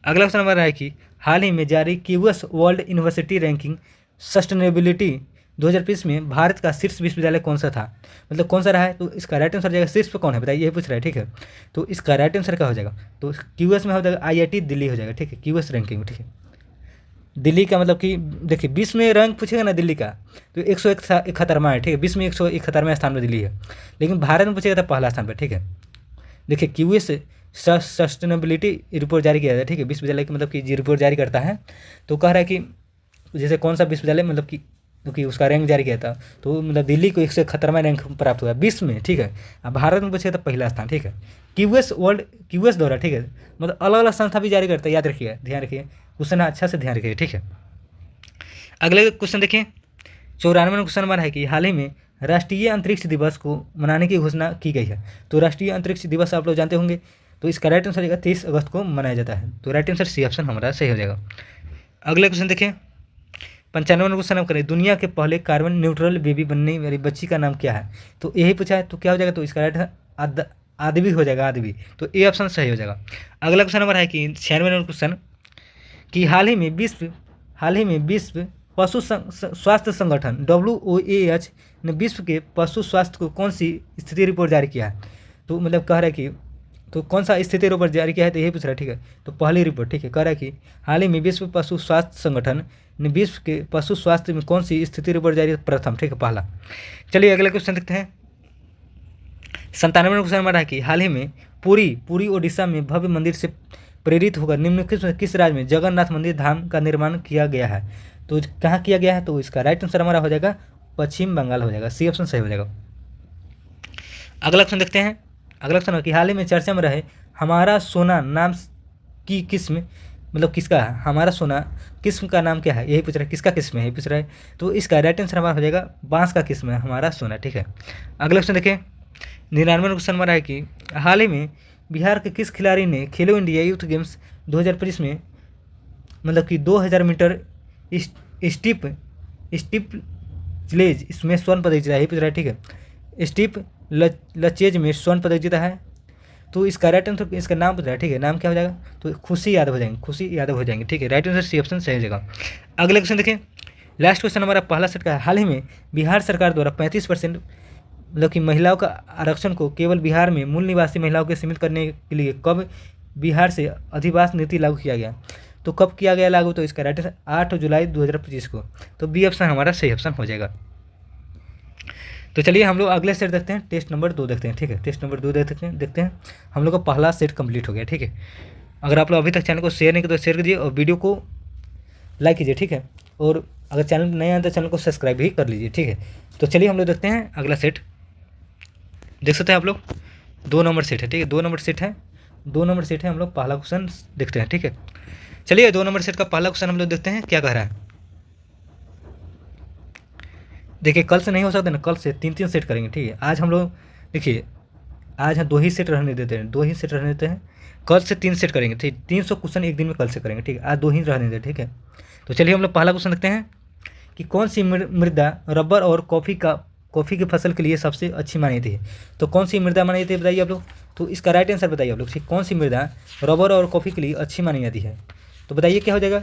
अगला क्वेश्चन हमारा है कि हाल ही में जारी QS world university ranking sustainability 2020 में भारत का शीर्ष विश्वविद्यालय कौन सा था? मतलब कौन सा रहा है? तो इसका राइट आंसर जाएगा शीर्ष पे कौन है बताइए, ये पूछ रहा है, ठीक है। तो इसका राइट आंसर क्या हो जाएगा? तो क्यूएस में हो जाएगा आईआईटी दिल्ली हो जाएगा, ठीक है। क्यूएस रैंकिंग, ठीक है। दिल्ली का मतलब कि देखिए 20 में रैंक पूछेगा ना दिल्ली का तो 171वां है, ठीक है। 20 में 171वें स्थान पर दिल्ली है, लेकिन भारत में पूछेगा तो पहला स्थान पर, ठीक है। देखिए क्यूएस सस्टेनेबिलिटी रिपोर्ट जारी किया था, ठीक है। विश्वविद्यालय की मतलब कि जी रिपोर्ट जारी करता है तो कह रहा है कि जैसे कौन सा विश्वविद्यालय मतलब कि क्योंकि उसका रैंक जारी किया था तो मतलब दिल्ली को 171वां रैंक प्राप्त हुआ 20 में, ठीक है। अब भारत में पूछेगा तो पहला स्थान, ठीक है। क्यूएस द्वारा, ठीक है, मतलब अलग अलग संस्था भी जारी करता है, याद रखिए, ध्यान रखिए, क्वेश्चन अच्छा से ध्यान रखिए, ठीक है। अगले क्वेश्चन देखिए। 94 क्वेश्चन हमारा है कि हाल ही में राष्ट्रीय अंतरिक्ष दिवस को मनाने की घोषणा की गई है। तो राष्ट्रीय अंतरिक्ष दिवस आप लोग जानते होंगे, तो इसका राइट आंसर जाएगा 23 अगस्त को मनाया जाता है। तो राइट आंसर सी ऑप्शन हमारा सही हो जाएगा। अगले क्वेश्चन देखिए। 95 क्वेश्चन हम करें, दुनिया के पहले कार्बन न्यूट्रल बेबी बनने वाली बच्ची का नाम क्या है? तो यही पूछा है, तो क्या हो जाएगा? तो इसका राइट आदवी हो जाएगा, आदवी, तो ए ऑप्शन सही हो जाएगा। अगला क्वेश्चन नंबर है कि 96 नंबर क्वेश्चन कि हाल ही में विश्व पशु स्वास्थ्य संगठन WOAH ने विश्व के पशु स्वास्थ्य को कौन सी स्थिति रिपोर्ट जारी किया है? तो मतलब कह रहा है कि तो कौन सा स्थिति रिपोर्ट जारी किया है, तो यही पूछ रहा है, ठीक है। तो पहली रिपोर्ट, ठीक है, कह रहा है कि हाल ही में विश्व पशु स्वास्थ्य संगठन ने विश्व के पशु स्वास्थ्य में कौन सी स्थिति रिपोर्ट जारी, प्रथम, ठीक है, पहला। चलिए अगला क्वेश्चन देखते हैं। 97 क्वेश्चन हमारा है कि हाल ही में पूरी ओडिशा में भव्य मंदिर से प्रेरित होकर निम्नलिखित किस राज्य में जगन्नाथ मंदिर धाम का निर्माण किया गया है? तो कहाँ किया गया है? तो इसका राइट आंसर हमारा हो जाएगा पश्चिम बंगाल हो जाएगा, सी ऑप्शन सही हो जाएगा। अगला क्वेश्चन देखते हैं। अगला क्वेश्चन है कि हाल ही में चर्चा में रहे हमारा सोना नाम की किस्म मतलब किसका है? हमारा सोना किस्म का नाम क्या है? यही पूछ रहा है, किसका किस्म है, यही पूछ रहा है। तो इसका राइट आंसर हमारा हो जाएगा बांस का किस्म है हमारा सोना, ठीक है। अगला क्वेश्चन देखिए। 99 क्वेश्चन हमारा है कि हाल ही में बिहार के किस खिलाड़ी ने खेलो इंडिया यूथ गेम्स 2025 में मतलब कि 2000 मीटर स्टीप स्टीप लेज इसमें स्वर्ण पदक जीता है, ये पूछ रहा है, ठीक है। स्टीप लचेज में स्वर्ण पदक जीता है। तो इसका राइट आंसर, इसका नाम पूछ रहा है, ठीक है, नाम क्या हो जाएगा, तो खुशी यादव हो जाएंगे, खुशी यादव हो जाएंगे, ठीक है। राइट आंसर सी ऑप्शन सही हो जाएगा। अगला क्वेश्चन देखें, लास्ट क्वेश्चन हमारा पहला सेट का है। हाल ही में बिहार सरकार द्वारा 35% मतलब कि महिलाओं का आरक्षण को केवल बिहार में मूल निवासी महिलाओं के सीमित करने के लिए कब बिहार से अधिवास नीति लागू किया गया? तो कब किया गया लागू? तो इसका राइट आंसर 8 जुलाई 2025 को। तो बी ऑप्शन हमारा सही ऑप्शन हो जाएगा। तो चलिए हम लोग अगले सेट देखते हैं, टेस्ट नंबर 2 देखते हैं, ठीक है। टेस्ट नंबर 2 देखते हैं। हम लोग का पहला सेट कंप्लीट हो गया, ठीक है। अगर आप लोग अभी तक चैनल को शेयर नहीं किया तो शेयर कीजिए और वीडियो को लाइक कीजिए, ठीक है। और अगर चैनल नए आए तो चैनल को सब्सक्राइब भी कर लीजिए, ठीक है। तो चलिए हम लोग देखते हैं अगला सेट। देख सकते हैं आप लोग 2 नंबर सेट है, ठीक है। 2 नंबर सेट है, 2 नंबर सेट है। हम लोग पहला क्वेश्चन देखते हैं, ठीक है। चलिए 2 नंबर सेट का पहला क्वेश्चन हम लोग देखते हैं क्या कह रहा है। देखिए कल से नहीं हो सकता ना, कल से 3-3 सेट करेंगे, ठीक है। आज हम लोग देखिए आज हम 2 ही सेट रहने देते हैं, 2 ही सेट रहने देते हैं। कल से 3 सेट करेंगे, ठीक। 300 क्वेश्चन एक दिन में कल से करेंगे, ठीक है। आज 2 ही रहने देते, ठीक है। तो चलिए हम लोग पहला क्वेश्चन देखते हैं कि कौन सी मृदा रबर और कॉफ़ी की फसल के लिए सबसे अच्छी मानी जाती है? तो कौन सी मृदा मानी जाती है बताइए आप लोग। तो इसका राइट आंसर बताइए आप लोग कि कौन सी मृदा रबर और कॉफ़ी के लिए अच्छी मानी जाती है? तो बताइए क्या हो जाएगा।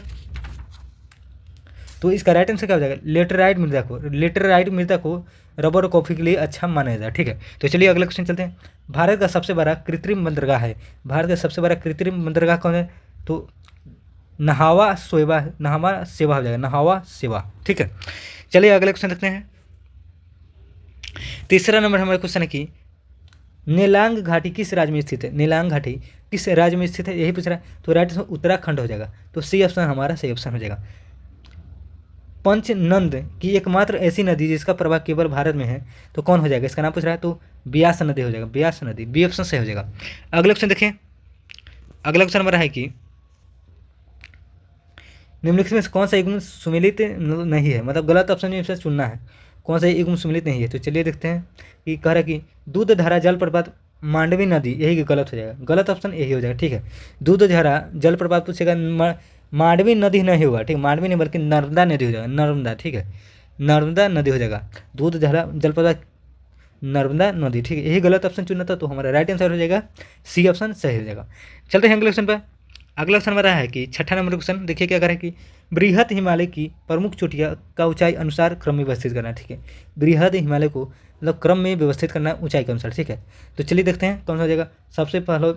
तो इसका राइट आंसर क्या हो जाएगा, लेटराइट मृदा को रबर और कॉफ़ी के लिए अच्छा माना जाता है, ठीक है। तो चलिए अगला क्वेश्चन चलते हैं। भारत का सबसे बड़ा कृत्रिम बंदरगाह है, भारत का सबसे बड़ा कृत्रिम बंदरगाह कौन है? तो नहावा सेवा हो जाएगा, नहावा सेवा, ठीक है। चलिए अगले क्वेश्चन देखते हैं। तीसरा नंबर हमारा क्वेश्चन है कि नेलांग घाटी किस राज्य में स्थित है? नेलांग घाटी किस राज्य में स्थित है, यही पूछ रहा है। तो राइट आंसर उत्तराखंड हो जाएगा। तो सी ऑप्शन हमारा सही ऑप्शन हो जाएगा। पंचनंद की एकमात्र ऐसी नदी जिसका प्रवाह केवल भारत में है, तो कौन हो जाएगा? इसका नाम पूछ रहा है, तो ब्यास नदी हो जाएगा, ब्यास नदी, बी ऑप्शन सही हो जाएगा। अगला क्वेश्चन देखें। अगला क्वेश्चन हमारा है कि निम्नलिखित में कौन सा युग्म सुमेलित नहीं है? मतलब गलत ऑप्शन में से चुनना है, कौन सा युग्म सुमेलित नहीं है। तो चलिए देखते हैं कि कह रहा है कि दूधधारा जलप्रपात मांडवी नदी, यही गलत हो जाएगा, गलत ऑप्शन यही हो जाएगा, ठीक है। दूधधारा जलप्रपात पूछेगा, मांडवी नदी नहीं होगा, ठीक, मांडवी नहीं बल्कि नर्मदा नदी हो जाएगा, नर्मदा, ठीक है, नर्मदा नदी हो जाएगा। दूधधारा जलप्रपात नर्मदा नदी, ठीक है, यही गलत ऑप्शन चुना था। तो हमारा राइट आंसर हो जाएगा सी ऑप्शन सही हो जाएगा। चलते हैं अगले क्वेश्चन पर। अगला क्वेश्चन हमारा है कि 6ठा नंबर क्वेश्चन देखिए क्या करें कि बृहद हिमालय की प्रमुख चोटियाँ का ऊंचाई अनुसार क्रम में व्यवस्थित करना, ठीक है। बृहद हिमालय को मतलब क्रम में व्यवस्थित करना ऊंचाई के अनुसार, ठीक है। तो चलिए देखते हैं कौन सा हो जाएगा। सबसे पहले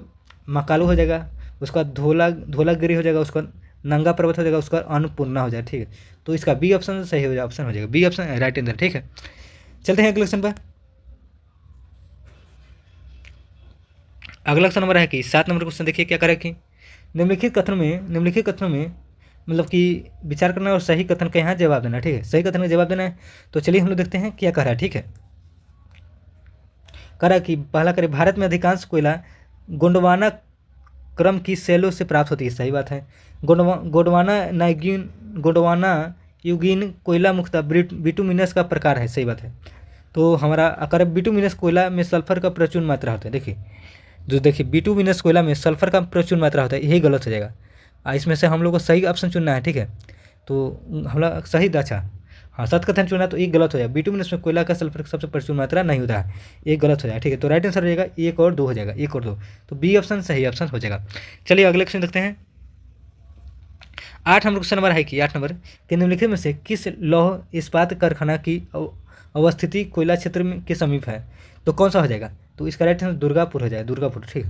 मकालू हो जाएगा, उसका धौलागिरी हो जाएगा, उसका नंगा पर्वत हो जाएगा, उसका अन्नपूर्णा हो जाएगा, ठीक है। तो इसका बी ऑप्शन सही हो जाएगा, ऑप्शन हो जाएगा, बी ऑप्शन राइट आंसर, ठीक है। चलते हैं अगले क्वेश्चन पर। अगला क्वेश्चन हमारा है कि 7 नंबर क्वेश्चन देखिए क्या करें कि निम्नलिखित कथनों में मतलब कि विचार करना और सही कथन का यहाँ जवाब देना, ठीक है। सही कथन का जवाब देना है। तो चलिए हम लोग देखते हैं क्या कह रहा है, ठीक है। कह रहा है कि पहला करें, भारत में अधिकांश कोयला गोंडवाना क्रम की शैलों से प्राप्त होती है, सही बात है। गोंडवाना युगीन कोयला मुख्यतः बिटुमिनस का प्रकार है, सही बात है। तो हमारा अगर बिटुमिनस कोयला में सल्फर का प्रचुर मात्रा होता है, देखिए बिटुमिनस कोयला में सल्फर का प्रचुर मात्रा होता है, यही गलत हो जाएगा। इसमें से हम लोग को सही ऑप्शन चुनना है, ठीक है। तो हम लोग सही, अच्छा हाँ, सत कथन चुना तो एक गलत हो जाएगा। बिटुमिनस में कोयला का सल्फर सबसे प्रचुर मात्रा नहीं होता है, एक गलत हो जाएगा, ठीक है। तो राइट आंसर हो जाएगा 1 और 2 हो जाएगा, 1 और 2। तो बी ऑप्शन सही ऑप्शन हो जाएगा। चलिए अगले क्वेश्चन देखते हैं। 8 नंबर क्वेश्चन नंबर है कि 8 नंबर के निम्नलिखित में से किस लौह इस्पात कारखाना की अवस्थिति कोयला क्षेत्र में के समीप है? तो कौन सा हो जाएगा? तो इसका राइट आंसर दुर्गापुर हो जाएगा, दुर्गापुर, ठीक।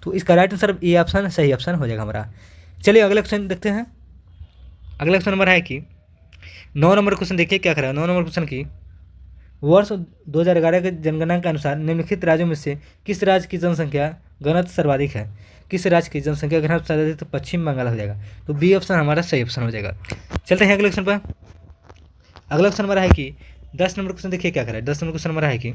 तो इसका राइट आंसर ए ऑप्शन सही ऑप्शन हो जाएगा हमारा। चलिए अगला क्वेश्चन देखते हैं। अगला क्वेश्चन नंबर है कि 9 नंबर क्वेश्चन देखिए क्या करा है। 9 नंबर क्वेश्चन की वर्ष 2011 के जनगणना के अनुसार निम्नलिखित राज्यों में से किस राज्य की जनसंख्या घनत्व सर्वाधिक है? किस राज्य की जनसंख्या घनत्व सर्वाधिक? तो पश्चिम बंगाल हो जाएगा। तो बी ऑप्शन हमारा सही ऑप्शन हो जाएगा। चलते हैं अगले क्वेश्चन पर। अगला क्वेश्चन हमारा है कि 10 नंबर क्वेश्चन देखिए क्या करा है। 10 नंबर क्वेश्चन हमारा है कि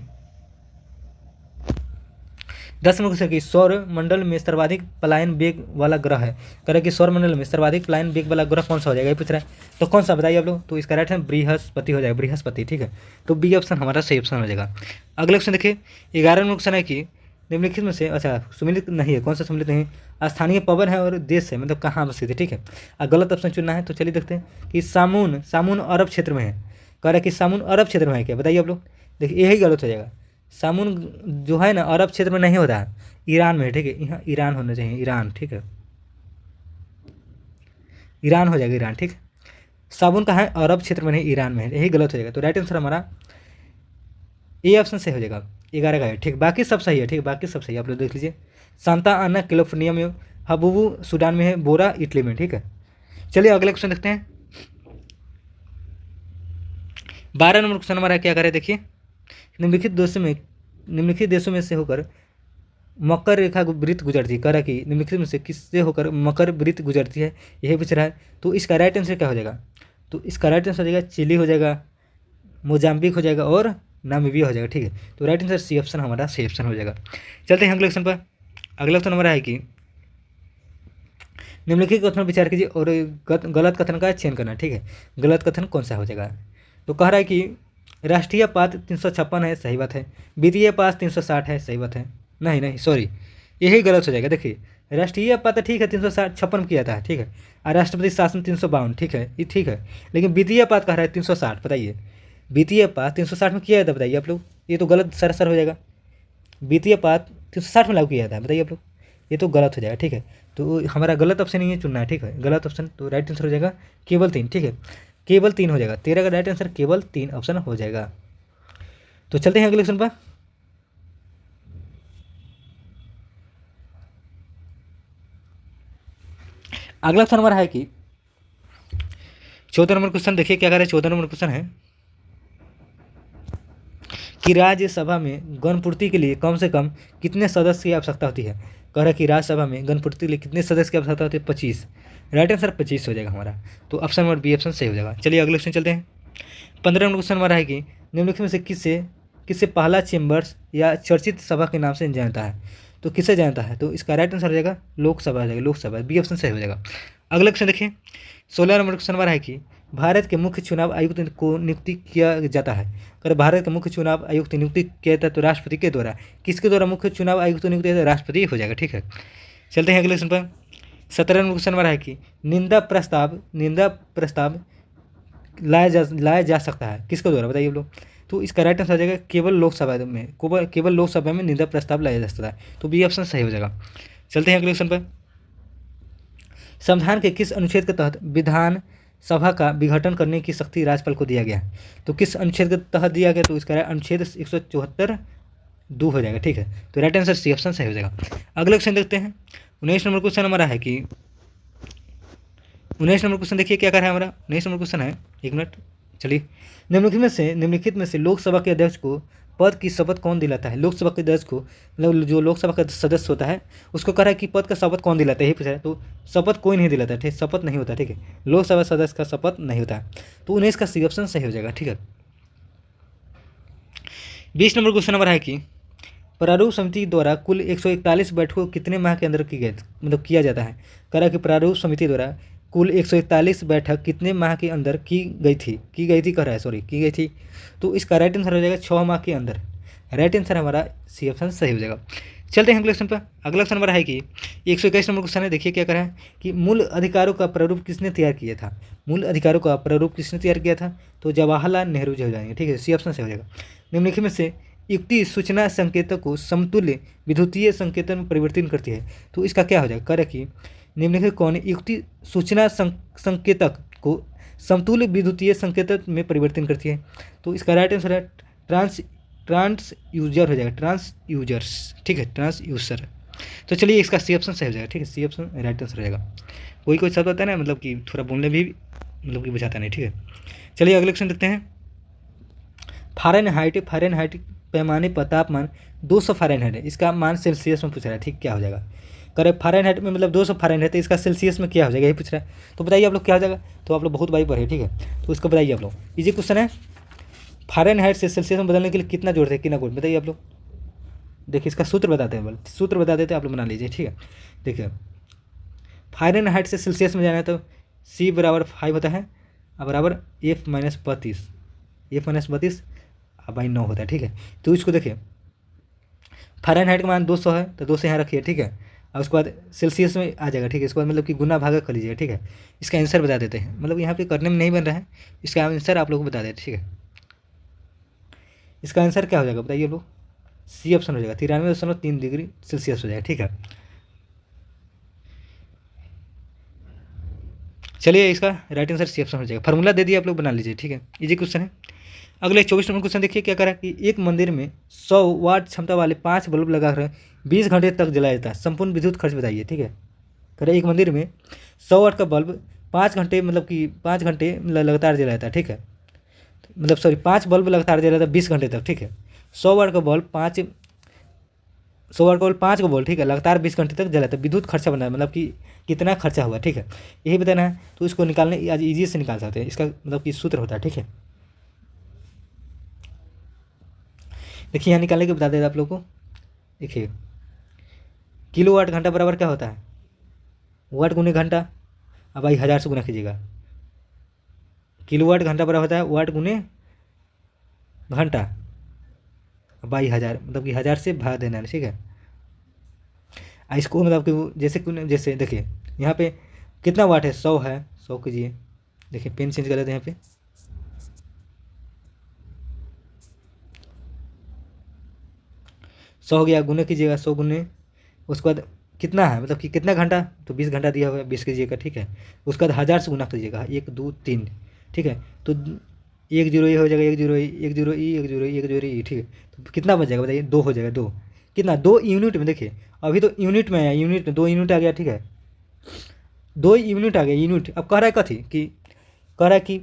10 नंबर क्वेश्चन की सौर मंडल में सर्वाधिक पलायन वेग वाला ग्रह है। कह रहा है कि सौर मंडल में सर्वाधिक पलायन वेग वाला ग्रह कौन सा हो जाएगा, ये पूछ रहा है। तो कौन सा बताइए आप लोग। तो इसका राइट है बृहस्पति हो जाएगा, बृहस्पति। ठीक है, तो बी ऑप्शन हमारा सही ऑप्शन हो जाएगा। अगले क्वेश्चन देखिए, 11 नंबर क्वेश्चन है कि निम्नलिखित में से, अच्छा सम्मिलित नहीं है, कौन सा सम्मिलित नहीं है, स्थानीय पवन है और देश है, मतलब कहाँ स्थित है। ठीक है, गलत ऑप्शन चुनना है। तो चलिए देखते हैं कि सामून, सामून अरब क्षेत्र में है। कह रहा है कि सामून अरब क्षेत्र में है क्या, बताइए आप लोग। देखिए यही गलत हो जाएगा। सामून जो है ना अरब क्षेत्र में नहीं होता है, ईरान में है। ठीक है, यहाँ ईरान होना चाहिए, ईरान। ठीक है, ईरान हो जाएगा, ईरान। ठीक है, साबुन कहाँ है, अरब क्षेत्र में नहीं, ईरान में है, यही गलत हो जाएगा। तो राइट आंसर हमारा ए ऑप्शन सही हो जाएगा, 11 का है। ठीक, बाकी सब सही है। ठीक, बाकी सब सही है, आप लोग देख लीजिए। सांता आना कैलिफोर्निया में, हबूबू सूडान में है, बोरा इटली में। ठीक है, चलिए अगले क्वेश्चन देखते हैं। 12 नंबर क्वेश्चन हमारा क्या करे, देखिए। निम्नलिखित देशों में से होकर मकर रेखा वृत्त गुजरती है। कह रहा है कि निम्नलिखित में से किससे होकर मकर वृत्त गुजरती है, यही पूछ रहा है। तो इसका राइट आंसर क्या हो जाएगा। तो इसका राइट आंसर हो जाएगा चिली हो जाएगा, मोजाम्बिक हो जाएगा और नामीबिया हो जाएगा। ठीक है, तो राइट आंसर सी ऑप्शन हमारा सी ऑप्शन हो जाएगा। चलते हैं अगले क्वेश्चन पर। अगला क्वेश्चन हमारा है कि निम्नलिखित कथन विचार कीजिए और गलत कथन का चयन करना। ठीक है, गलत कथन कौन सा हो जाएगा। तो कह रहा है कि राष्ट्रीय पात 356 है, सही बात है। वित्तीय पास 360 है, सही बात है। नहीं नहीं सॉरी, यही गलत हो जाएगा। देखिए राष्ट्रीय पात ठीक है 356 में किया था। ठीक है, और राष्ट्रपति शासन 352। ठीक है, ये ठीक है, लेकिन वित्तीय पात कह रहा है 360। बताइए वित्तीय पात 360 में किया था, बताइए आप लोग। ये तो गलत सरासर हो जाएगा। वित्तीय पात 360 में लागू किया था, बताइए आप लोग, ये तो गलत हो जाएगा। ठीक है, तो हमारा गलत ऑप्शन ही चुनना है। ठीक है, गलत ऑप्शन, तो राइट आंसर हो जाएगा केवल 3। ठीक है, केवल 3 हो जाएगा, 13 का राइट आंसर केवल 3 ऑप्शन हो जाएगा। तो चलते हैं अगले क्वेश्चन पर। अगला क्वेश्चन हमारा है कि 14 नंबर क्वेश्चन देखिए क्या करें। 14 नंबर क्वेश्चन है कि राज्यसभा में गणपूर्ति के लिए कम से कम कितने सदस्य की आवश्यकता होती है। कह रहा है कि राज्यसभा में गणपूर्ति के लिए कितने सदस्य की आवश्यकता होती है, 25। राइट आंसर 25 हो जाएगा हमारा। तो ऑप्शन नंबर बी ऑप्शन सही हो जाएगा। चलिए अगले क्वेश्चन चलते हैं। 15 नंबर क्वेश्चन हमारा है कि निम्नलिखित में से किससे किससे पहला चेम्बर्स या चर्चित सभा के नाम से जानता है। तो किसे जानता है, तो इसका राइट आंसर हो जाएगा लोकसभा हो जाएगा, लोकसभा। बी ऑप्शन सही हो जाएगा। अगला क्वेश्चन देखिए। 16 नंबर क्वेश्चन हमारा है कि भारत के मुख्य चुनाव आयुक्त को नियुक्ति किया जाता है। अगर भारत के मुख्य चुनाव आयुक्त नियुक्ति किया जाता है तो राष्ट्रपति के द्वारा, किसके द्वारा मुख्य चुनाव आयुक्त नियुक्ति किया जाता है, राष्ट्रपति हो जाएगा। ठीक है, चलते हैं अगले क्वेश्चन पर। 17 नंबर क्वेश्चन हमारा है कि निंदा प्रस्ताव लाया जा सकता है किसके द्वारा, बताइए आप लोग। तो इसका राइट आंसर आ जाएगा केवल लोकसभा में निंदा प्रस्ताव लाया जा सकता है। तो बी ऑप्शन सही हो जाएगा। चलते हैं अगले क्वेश्चन पर। संविधान के किस अनुच्छेद के तहत विधान सभा का विघटन करने की शक्ति राज्यपाल को दिया गया है। तो किस अनुच्छेद के तहत दिया गया, तो इसका अनुच्छेद 174 2 हो जाएगा। ठीक है, तो राइट आंसर सी ऑप्शन सही हो जाएगा। अगले क्वेश्चन देखते हैं। 19 नंबर क्वेश्चन हमारा है कि 19 नंबर क्वेश्चन देखिए क्या कर रहा है हमारा। 19 नंबर क्वेश्चन है, एक मिनट, चलिए। निम्नलिखित में से लोकसभा के अध्यक्ष को पद की शपथ कौन दिलाता है। लोकसभा के अध्यक्ष को, मतलब जो लोकसभा का सदस्य होता है उसको कह रहा है कि पद का शपथ कौन दिलाता है, यही पूछा है। तो शपथ कोई नहीं दिलाता है, ठीक, शपथ नहीं होता। ठीक है, लोकसभा सदस्य का शपथ नहीं होता है। तो 19 का सी ऑप्शन सही हो जाएगा। ठीक है, 20 नंबर क्वेश्चन नंबर है कि प्रारूप समिति द्वारा कुल 141 बैठकों कितने माह के अंदर की गई, मतलब किया जाता है। कह रहा है कि प्रारूप समिति द्वारा कुल 141 बैठक कितने माह के अंदर की गई थी कह रहा है, सॉरी, की गई थी। तो इसका राइट आंसर हो जाएगा 6 माह के अंदर। राइट आंसर हमारा सी ऑप्शन सही हो जाएगा। चलते हैं अगले क्वेश्चन पर। अगला क्वेश्चन हमारा है कि 121 नंबर क्वेश्चन है, देखिए क्या करा है कि मूल अधिकारों का प्रारूप किसने तैयार किया था। मूल अधिकारों का प्रारूप किसने तैयार किया था, तो जवाहरलाल नेहरू जी हो जाएंगे। ठीक है, सी ऑप्शन सही हो जाएगा। निम्नलिखित में से युक्ति सूचना संकेतक को समतुल्य विद्युतीय संकेतन में परिवर्तित करती है। तो इसका क्या हो जाएगा, कह रहा है कि निम्नलिखित कौन युक्ति सूचना संकेतक को समतुल्य विद्युतीय संकेतक में परिवर्तन करती है। तो इसका राइट आंसर है ट्रांस यूजर हो जाएगा, ट्रांस यूजर्स। ठीक है, ट्रांस यूजर। तो चलिए इसका सी ऑप्शन सही हो जाएगा। ठीक है, सी ऑप्शन राइट आंसर हो जाएगा। कोई शब्द होता है ना, मतलब कि थोड़ा बोलने भी मतलब कि बुझाता नहीं। ठीक है, चलिए अगले क्वेश्चन देखते हैं। फ़ारेनहाइट पैमाने पर तापमान 200 फ़ारेनहाइट है, इसका मान सेल्सियस में पूछ रहा है। ठीक, क्या हो जाएगा, करे फ़ारेनहाइट में मतलब 200 फ़ारेनहाइट है, इसका सेल्सियस में क्या हो जाएगा, यही पूछ रहा है। तो बताइए आप लोग क्या हो जाएगा। तो आप लोग बहुत बारी पढ़े, ठीक है, तो इसको बताइए आप लोग। इजी क्वेश्चन है, फ़ारेनहाइट से सेल्सियस में बदलने के लिए कितना जोड़ते हैं, कितना कोड, बताइए आप लोग। देखिए इसका सूत्र बताते हैं, सूत्र बता देते हैं, आप लोग बना लीजिए, ठीक है। देखिए फ़ारेनहाइट से सेल्सियस में जाना है तो C बराबर 5 होता है, बराबर F-32, F-32 बाई 9 होता है, ठीक है। तो इसको देखिए फ़ारेनहाइट का मान 200 है तो 200 यहाँ रखिए, ठीक है। और उसके बाद सेल्सियस में आ जाएगा, ठीक है। इसके बाद मतलब कि गुना भागा कर लीजिएगा, ठीक है। इसका आंसर बता देते हैं, मतलब यहाँ पे करने में नहीं बन रहा है, इसका आंसर आप लोग को बता देते, ठीक है। इसका आंसर क्या हो जाएगा बताइए लोग, C ऑप्शन हो जाएगा, 93.3 डिग्री सेल्सियस हो जाएगा, ठीक है। चलिए इसका राइट आंसर C ऑप्शन हो जाएगा। फार्मूला दे दिया, आप लोग बना लीजिए, ठीक है। इजी क्वेश्चन है। अगले 24 नंबर क्वेश्चन देखिए क्या करा कि एक मंदिर में 100 वाट क्षमता वाले 5 बल्ब लगाकर 20 घंटे तक जलाया जाता है, संपूर्ण विद्युत खर्च बताइए, ठीक है। कह रहे एक मंदिर में 100 वाट का बल्ब 5 घंटे मतलब कि 5 घंटे लगातार जलाया था, ठीक है। मतलब सॉरी 5 बल्ब लगातार जलाया था 20 घंटे तक, ठीक है। 100 वाट का बल्ब 5 को बल्ब, ठीक है, लगातार 20 घंटे तक जला था, विद्युत खर्चा बना है, मतलब कि कितना खर्चा हुआ, ठीक है, यही बताना है। तो इसको निकालने आज ईजी से निकाल सकते हैं, इसका मतलब कि सूत्र होता है, ठीक है। देखिए यहाँ निकालने के बता देता आप लोग को। देखिए किलो वाट घंटा बराबर क्या होता है, वाट गुने घंटा, अब भाई 1000 से गुना कीजिएगा। किलो वाट घंटा बराबर होता है वाट गुने घंटा बाई 1000, मतलब कि 1000 से भाग देना है, ठीक है। इसको मतलब कि जैसे देखिए यहाँ पे कितना वाट है, 100 है, 100 कीजिए। देखिए पेन चेंज कर देते हैं यहाँ पे, 100 हो गया, गुने कीजिएगा, 100 गुने, उसके बाद कितना है मतलब कि कितना घंटा, तो 20 घंटा दिया हुआ है, 20 कीजिएगा, ठीक है। उसके बाद 1000 से गुना कीजिएगा, 1 2 3, ठीक है। तो 1 0 हो जाएगा, 1 0 1 0 1 0 1 0, ठीक है। तो कितना बच जाएगा बताइए, 2 हो जाएगा, 2 कितना, 2 यूनिट में। देखिए अभी तो यूनिट में आया, यूनिट में 2 यूनिट आ गया, ठीक है, 2 यूनिट आ गया, यूनिट। अब कह रहा है कथी कि कह रहा है कि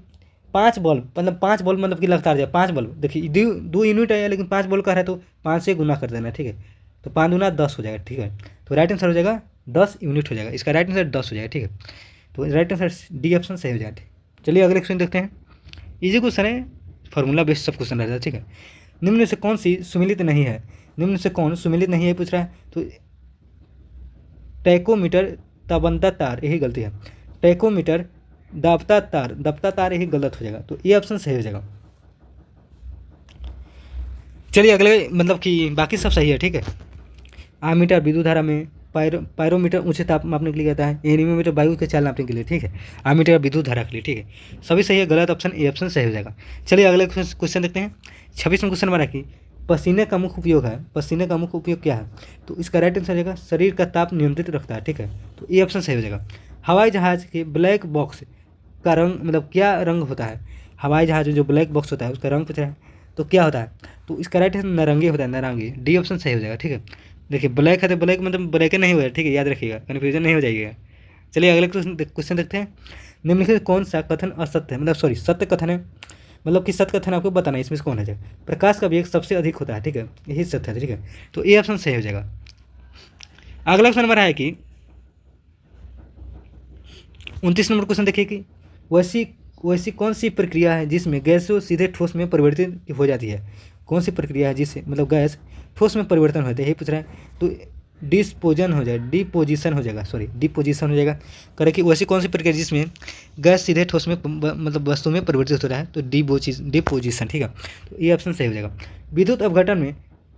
5 बल्ब मतलब 5 बल्ब मतलब कि लगातार जाए 5 बल्ब। देखिए 2 यूनिट आया लेकिन 5 बल्ब कह रहा है तो 5 से गुना कर देना, ठीक है। तो 5 गुना 10 हो जाएगा, ठीक है। तो राइट आंसर हो जाएगा 10 यूनिट हो जाएगा, इसका राइट आंसर 10 हो जाएगा, ठीक है। तो राइट आंसर डी ऑप्शन सही हो जाएगा, ठीक। चलिए अगले क्वेश्चन देखते हैं। इजी क्वेश्चन है, फार्मूला बेस्ड सब क्वेश्चन रहता है, ठीक है। निम्न में से कौन सी सुमिलित नहीं है, निम्न में से कौन सुमिलित नहीं है पूछ रहा है। तो टैकोमीटर ताबंदा तार, यही गलती है, टैकोमीटर दबता तार यही गलत हो जाएगा, तो ये ऑप्शन सही हो जाएगा। चलिए अगले मतलब कि बाकी सब सही है, ठीक है। आमीटर विद्युत धारा में, पायरोमीटर ऊंचे ताप मापने के लिए आता है, एनीमोमीटर वायु के चाल नापने के लिए, ठीक है। आमीटर विद्युत धारा के लिए, ठीक है। सभी सही है, गलत ऑप्शन ए ऑप्शन सही हो जाएगा। चलिए अगले क्वेश्चन देखते हैं। 26वां क्वेश्चन हमारा कि पसीने का मुख्य उपयोग है, पसीने का मुख्य उपयोग क्या है। तो इसका राइट आंसर हो जाएगा शरीर का ताप नियंत्रित रखता है, ठीक है। तो ये ऑप्शन सही हो जाएगा। हवाई जहाज के ब्लैक बॉक्स का रंग मतलब क्या रंग होता है, हवाई जहाज में जो ब्लैक बॉक्स होता है उसका रंग पूछ रहा है, तो क्या होता है। तो इसका राइट आंसर नारंगी होता है, नारंगी, डी ऑप्शन सही हो जाएगा, ठीक है। देखिए ब्लैक है तो ब्लैक मतलब ब्लैक नहीं होगा, ठीक है, याद रखिएगा, कन्फ्यूजन नहीं हो जाइएगा। चलिए अगले क्वेश्चन देखते हैं। निम्नलिखित कौन सा कथन असत्य है, मतलब सॉरी सत्य कथन है, मतलब कि सत्य कथन आपको बताना है, इसमें से कौन है। प्रकाश का वेग सबसे अधिक होता है, ठीक है, यही सत्य है, ठीक है। तो ये ऑप्शन सही हो जाएगा। अगला क्वेश्चन हमारा है कि 29 नंबर क्वेश्चन देखिए कि वैसी कौन सी प्रक्रिया है जिसमें गैस सीधे ठोस में परिवर्तित हो जाती है। कौन सी प्रक्रिया है जिससे मतलब गैस ठोस में परिवर्तन होता है, यही पूछ रहा है। तो डिस्पोजन हो जाएगा, डिपोजिशन हो जाएगा, सॉरी डिपोजिशन हो जाएगा। करे कि वैसी कौन सी प्रक्रिया जिसमें गैस सीधे ठोस में मतलब वस्तु में परिवर्तित होता है, तो डिपोजिशन, ठीक है। तो ये ऑप्शन सही हो जाएगा। विद्युत अपघटन में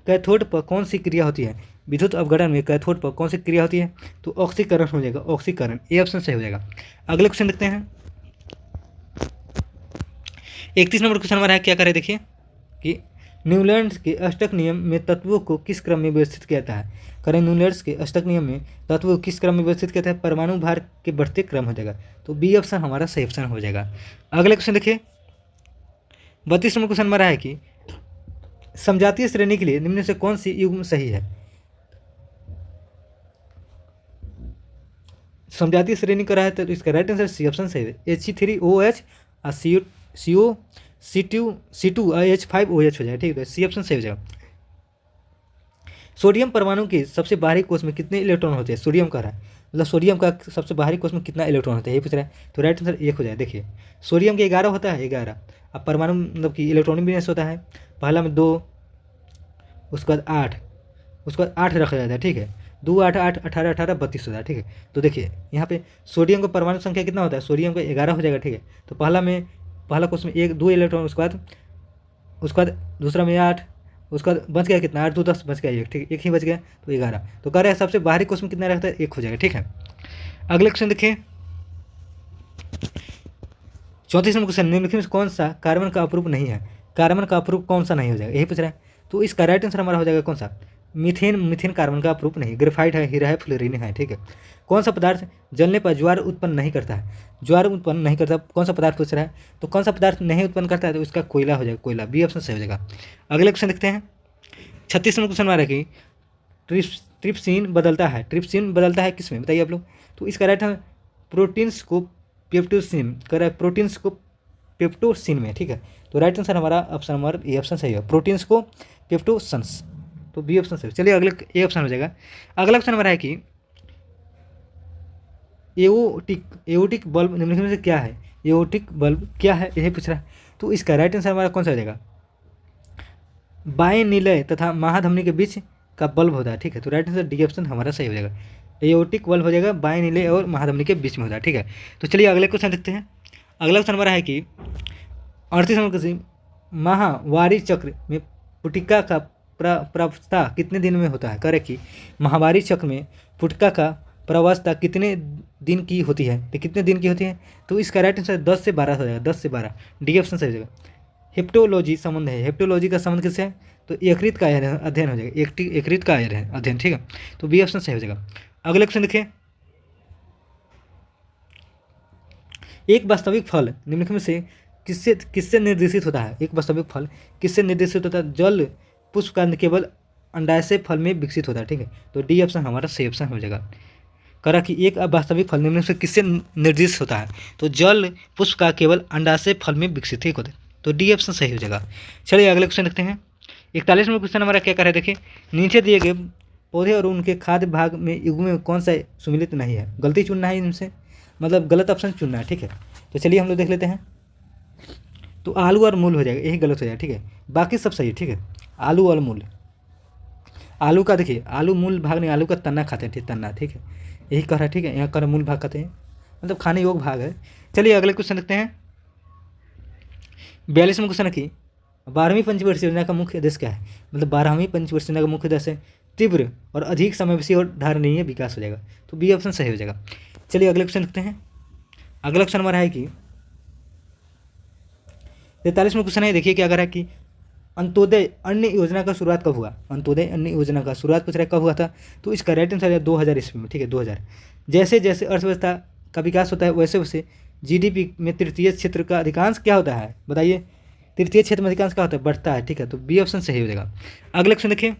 कैथोड पर कौन सी क्रिया होती है, विद्युत अपघटन में कैथोड पर कौन सी क्रिया होती है, तो ऑक्सीकरण हो जाएगा, ऑक्सीकरण, ये ऑप्शन सही हो जाएगा। अगले क्वेश्चन देखते हैं। 31 नंबर क्वेश्चन हमारा क्या करे देखिए कि न्यूलैंड्स के अष्टक नियम में तत्वों को किस क्रम में व्यवस्थित किया जाता है। करें न्यूलैंड्स के अष्टक नियम में तत्वों को किस क्रम में व्यवस्थित किया जाता है, परमाणु भार के बढ़ते क्रम हो जाएगा, तो बी ऑप्शन हमारा सही ऑप्शन हो जाएगा। अगले क्वेश्चन देखिए 32 नंबर क्वेश्चन हमारा है कि समजातीय श्रेणी के लिए निम्न से कौन सी युग्म सही है। समजातीय श्रेणी करा है तो इसका राइट आंसर सी ऑप्शन सही है। H3OH और C2H5OH हो जाएगा, ठीक है, सी ऑप्शन सही हो जाएगा। सोडियम परमाणु के सबसे बाहरी कोष में कितने इलेक्ट्रॉन होते हैं, सोडियम का रहा है, मतलब सोडियम का सबसे बाहरी कोष में कितना इलेक्ट्रॉन होता है, ये पूछ रहा है। तो राइट आंसर 1 हो जाए। देखिए सोडियम के 11 होता है, 11। अब परमाणु मतलब कि इलेक्ट्रॉनिक विन्यास होता है, पहला में 2, उसके बाद 8, उसके बाद 8 रखा जाता है, ठीक है। 2 8 8 18 18 32 होता है, ठीक है। तो देखिए यहाँ पे सोडियम का परमाणु संख्या कितना होता है, सोडियम का 11 हो जाएगा, ठीक है। तो पहला क्वेश्चन में 1 2 इलेक्ट्रॉन, उसके बाद दूसरा में 8, उसके बाद बच गया कितना, 8 2 10 बच गया 1, ठीक है, 1 ही बच गया तो 11। तो कह रहे हैं सबसे बाहरी क्वेश्चन कितना रहता है, 1 हो जाएगा, ठीक है। अगले क्वेश्चन देखिए 34वां क्वेश्चन, निम्नलिखित में कौन सा कार्बन का अपरूप नहीं है, कार्बन का अपरूप कौन सा नहीं हो जाएगा, यही पूछ रहा है। तो इसका राइट आंसर हमारा हो जाएगा कौन सा, मीथेन। मीथेन कार्बन का अपरूप नहीं, ग्रेफाइट है, हीरा है, फ्लोरीन है, ठीक है। कौन सा पदार्थ जलने पर ज्वार उत्पन्न नहीं करता है, ज्वार उत्पन्न नहीं करता, कौन सा पदार्थ पूछ रहा है। तो कौन सा पदार्थ नहीं उत्पन्न करता है, तो इसका कोयला हो जाएगा, कोयला, बी ऑप्शन सही हो जाएगा। अगले क्वेश्चन देखते हैं 36वां क्वेश्चन हमारा कि ट्रिप्सिन बदलता है, ट्रिप्सिन बदलता है किस में, बताइए आप लोग। तो इसका राइट है प्रोटीन्स को पेप्टोसिन, कर रहा है प्रोटीन्स को पेप्टोसिन में, ठीक है। तो राइट आंसर हमारा ऑप्शन नंबर ए ऑप्शन सही है, प्रोटीन्स को पेप्टोसन्स, तो बी ऑप्शन सही। चलिए अगले ए ऑप्शन हो जाएगा। अगला ऑप्शन हमारा है कि एओटिक बल्ब निम्नलिखित में से क्या है, एओटिक बल्ब क्या है, यही पूछ रहा है। तो इसका राइट आंसर हमारा कौन सा हो जाएगा, बाएं तथा महाधमनी के बीच का बल्ब होता है, ठीक है। तो राइट आंसर डी ऑप्शन हमारा सही हो जाएगा, एओटिक बल्ब हो जाएगा, बाएं नीले और महाधमनी के बीच में होता है, ठीक है। तो चलिए अगले क्वेश्चन देखते हैं। अगला क्वेश्चन हमारा है कि 38वां क्वेश्चन, माहवारी चक्र में पुटिका का प्रवस्था कितने दिन में होता है, करे कि माहवारी चक्र में पुटिका का प्रवस्था कितने दिन की होती है, तो कितने दिन की होती है। तो इसका राइट आंसर 10 से 12 हो जाएगा, 10 से 12, डी ऑप्शन सही हो जाएगा। हेप्टोलॉजी संबंध है, हेप्टोलॉजी का संबंध किससे है, तो यकृत का अध्ययन हो जाएगा, यकृत का अध्ययन, ठीक है। तो बी ऑप्शन सही हो जाएगा। अगले क्वेश्चन देखिए, एक वास्तविक फल निम्नलिखित में से किससे निर्देशित होता है, एक वास्तविक फल किससे निर्देशित होता है, जल पुष्प का केवल अंडाशय फल में विकसित होता है, ठीक है। तो डी ऑप्शन हमारा सही ऑप्शन हो जाएगा। करा कि एक वास्तविक फल निम्नलिखित से किससे निर्देशित होता है, तो जल पुष्प का केवल अंडाशय फल में विकसित, ठीक होता है। तो डी ऑप्शन सही हो जाएगा। चलिए अगले क्वेश्चन देखते हैं। 41वां क्वेश्चन हमारा क्या कर रहा है, देखिए नीचे दिए गए पौधे और उनके खाद्य भाग में युग्म में कौन सा सुमिलित नहीं है, गलती चुनना है इनसे, मतलब गलत ऑप्शन चुनना है, ठीक है। तो चलिए हम लोग देख लेते हैं। तो आलू और मूल हो जाएगा, यही गलत हो जाएगा, ठीक है। बाकी सब सही है, ठीक है। आलू और मूल, आलू का देखिए आलू मूल भाग नहीं, आलू का तन्ना खाते हैं, ठीक, तन्ना, ठीक है, यही कह रहा है, ठीक है। यहाँ कर मूल भाग खाते हैं, मतलब खाने योग्य भाग है। चलिए अगले क्वेश्चन देखते हैं। 42वां क्वेश्चन है कि 12वीं पंचवर्षीय योजना का मुख्य उद्देश्य क्या है, मतलब 12वीं पंचवर्षीय योजना का मुख्य उद्देश्य है तीव्र और अधिक समावेशी और धारणीय विकास हो जाएगा, तो बी ऑप्शन सही हो जाएगा। चलिए अगले क्वेश्चन देखते हैं। अगला क्वेश्चन हमारा है कि 43वां क्वेश्चन है, देखिए क्या कर रहा है कि अंत्योदय अन्न योजना का शुरुआत कब हुआ, अंत्योदय अन्न योजना का शुरुआत पूछ रहा है कब हुआ था। तो इसका राइट आंसर है 2000 ईस्वी में, ठीक है, 2000। जैसे जैसे अर्थव्यवस्था का विकास होता है वैसे वैसे जीडीपी में तृतीय क्षेत्र का अधिकांश क्या होता है, बताइए, तृतीय क्षेत्र में अधिकांश क्या होता है, बढ़ता है, ठीक है। तो बी ऑप्शन सही हो जाएगा। अगले क्वेश्चन देखिए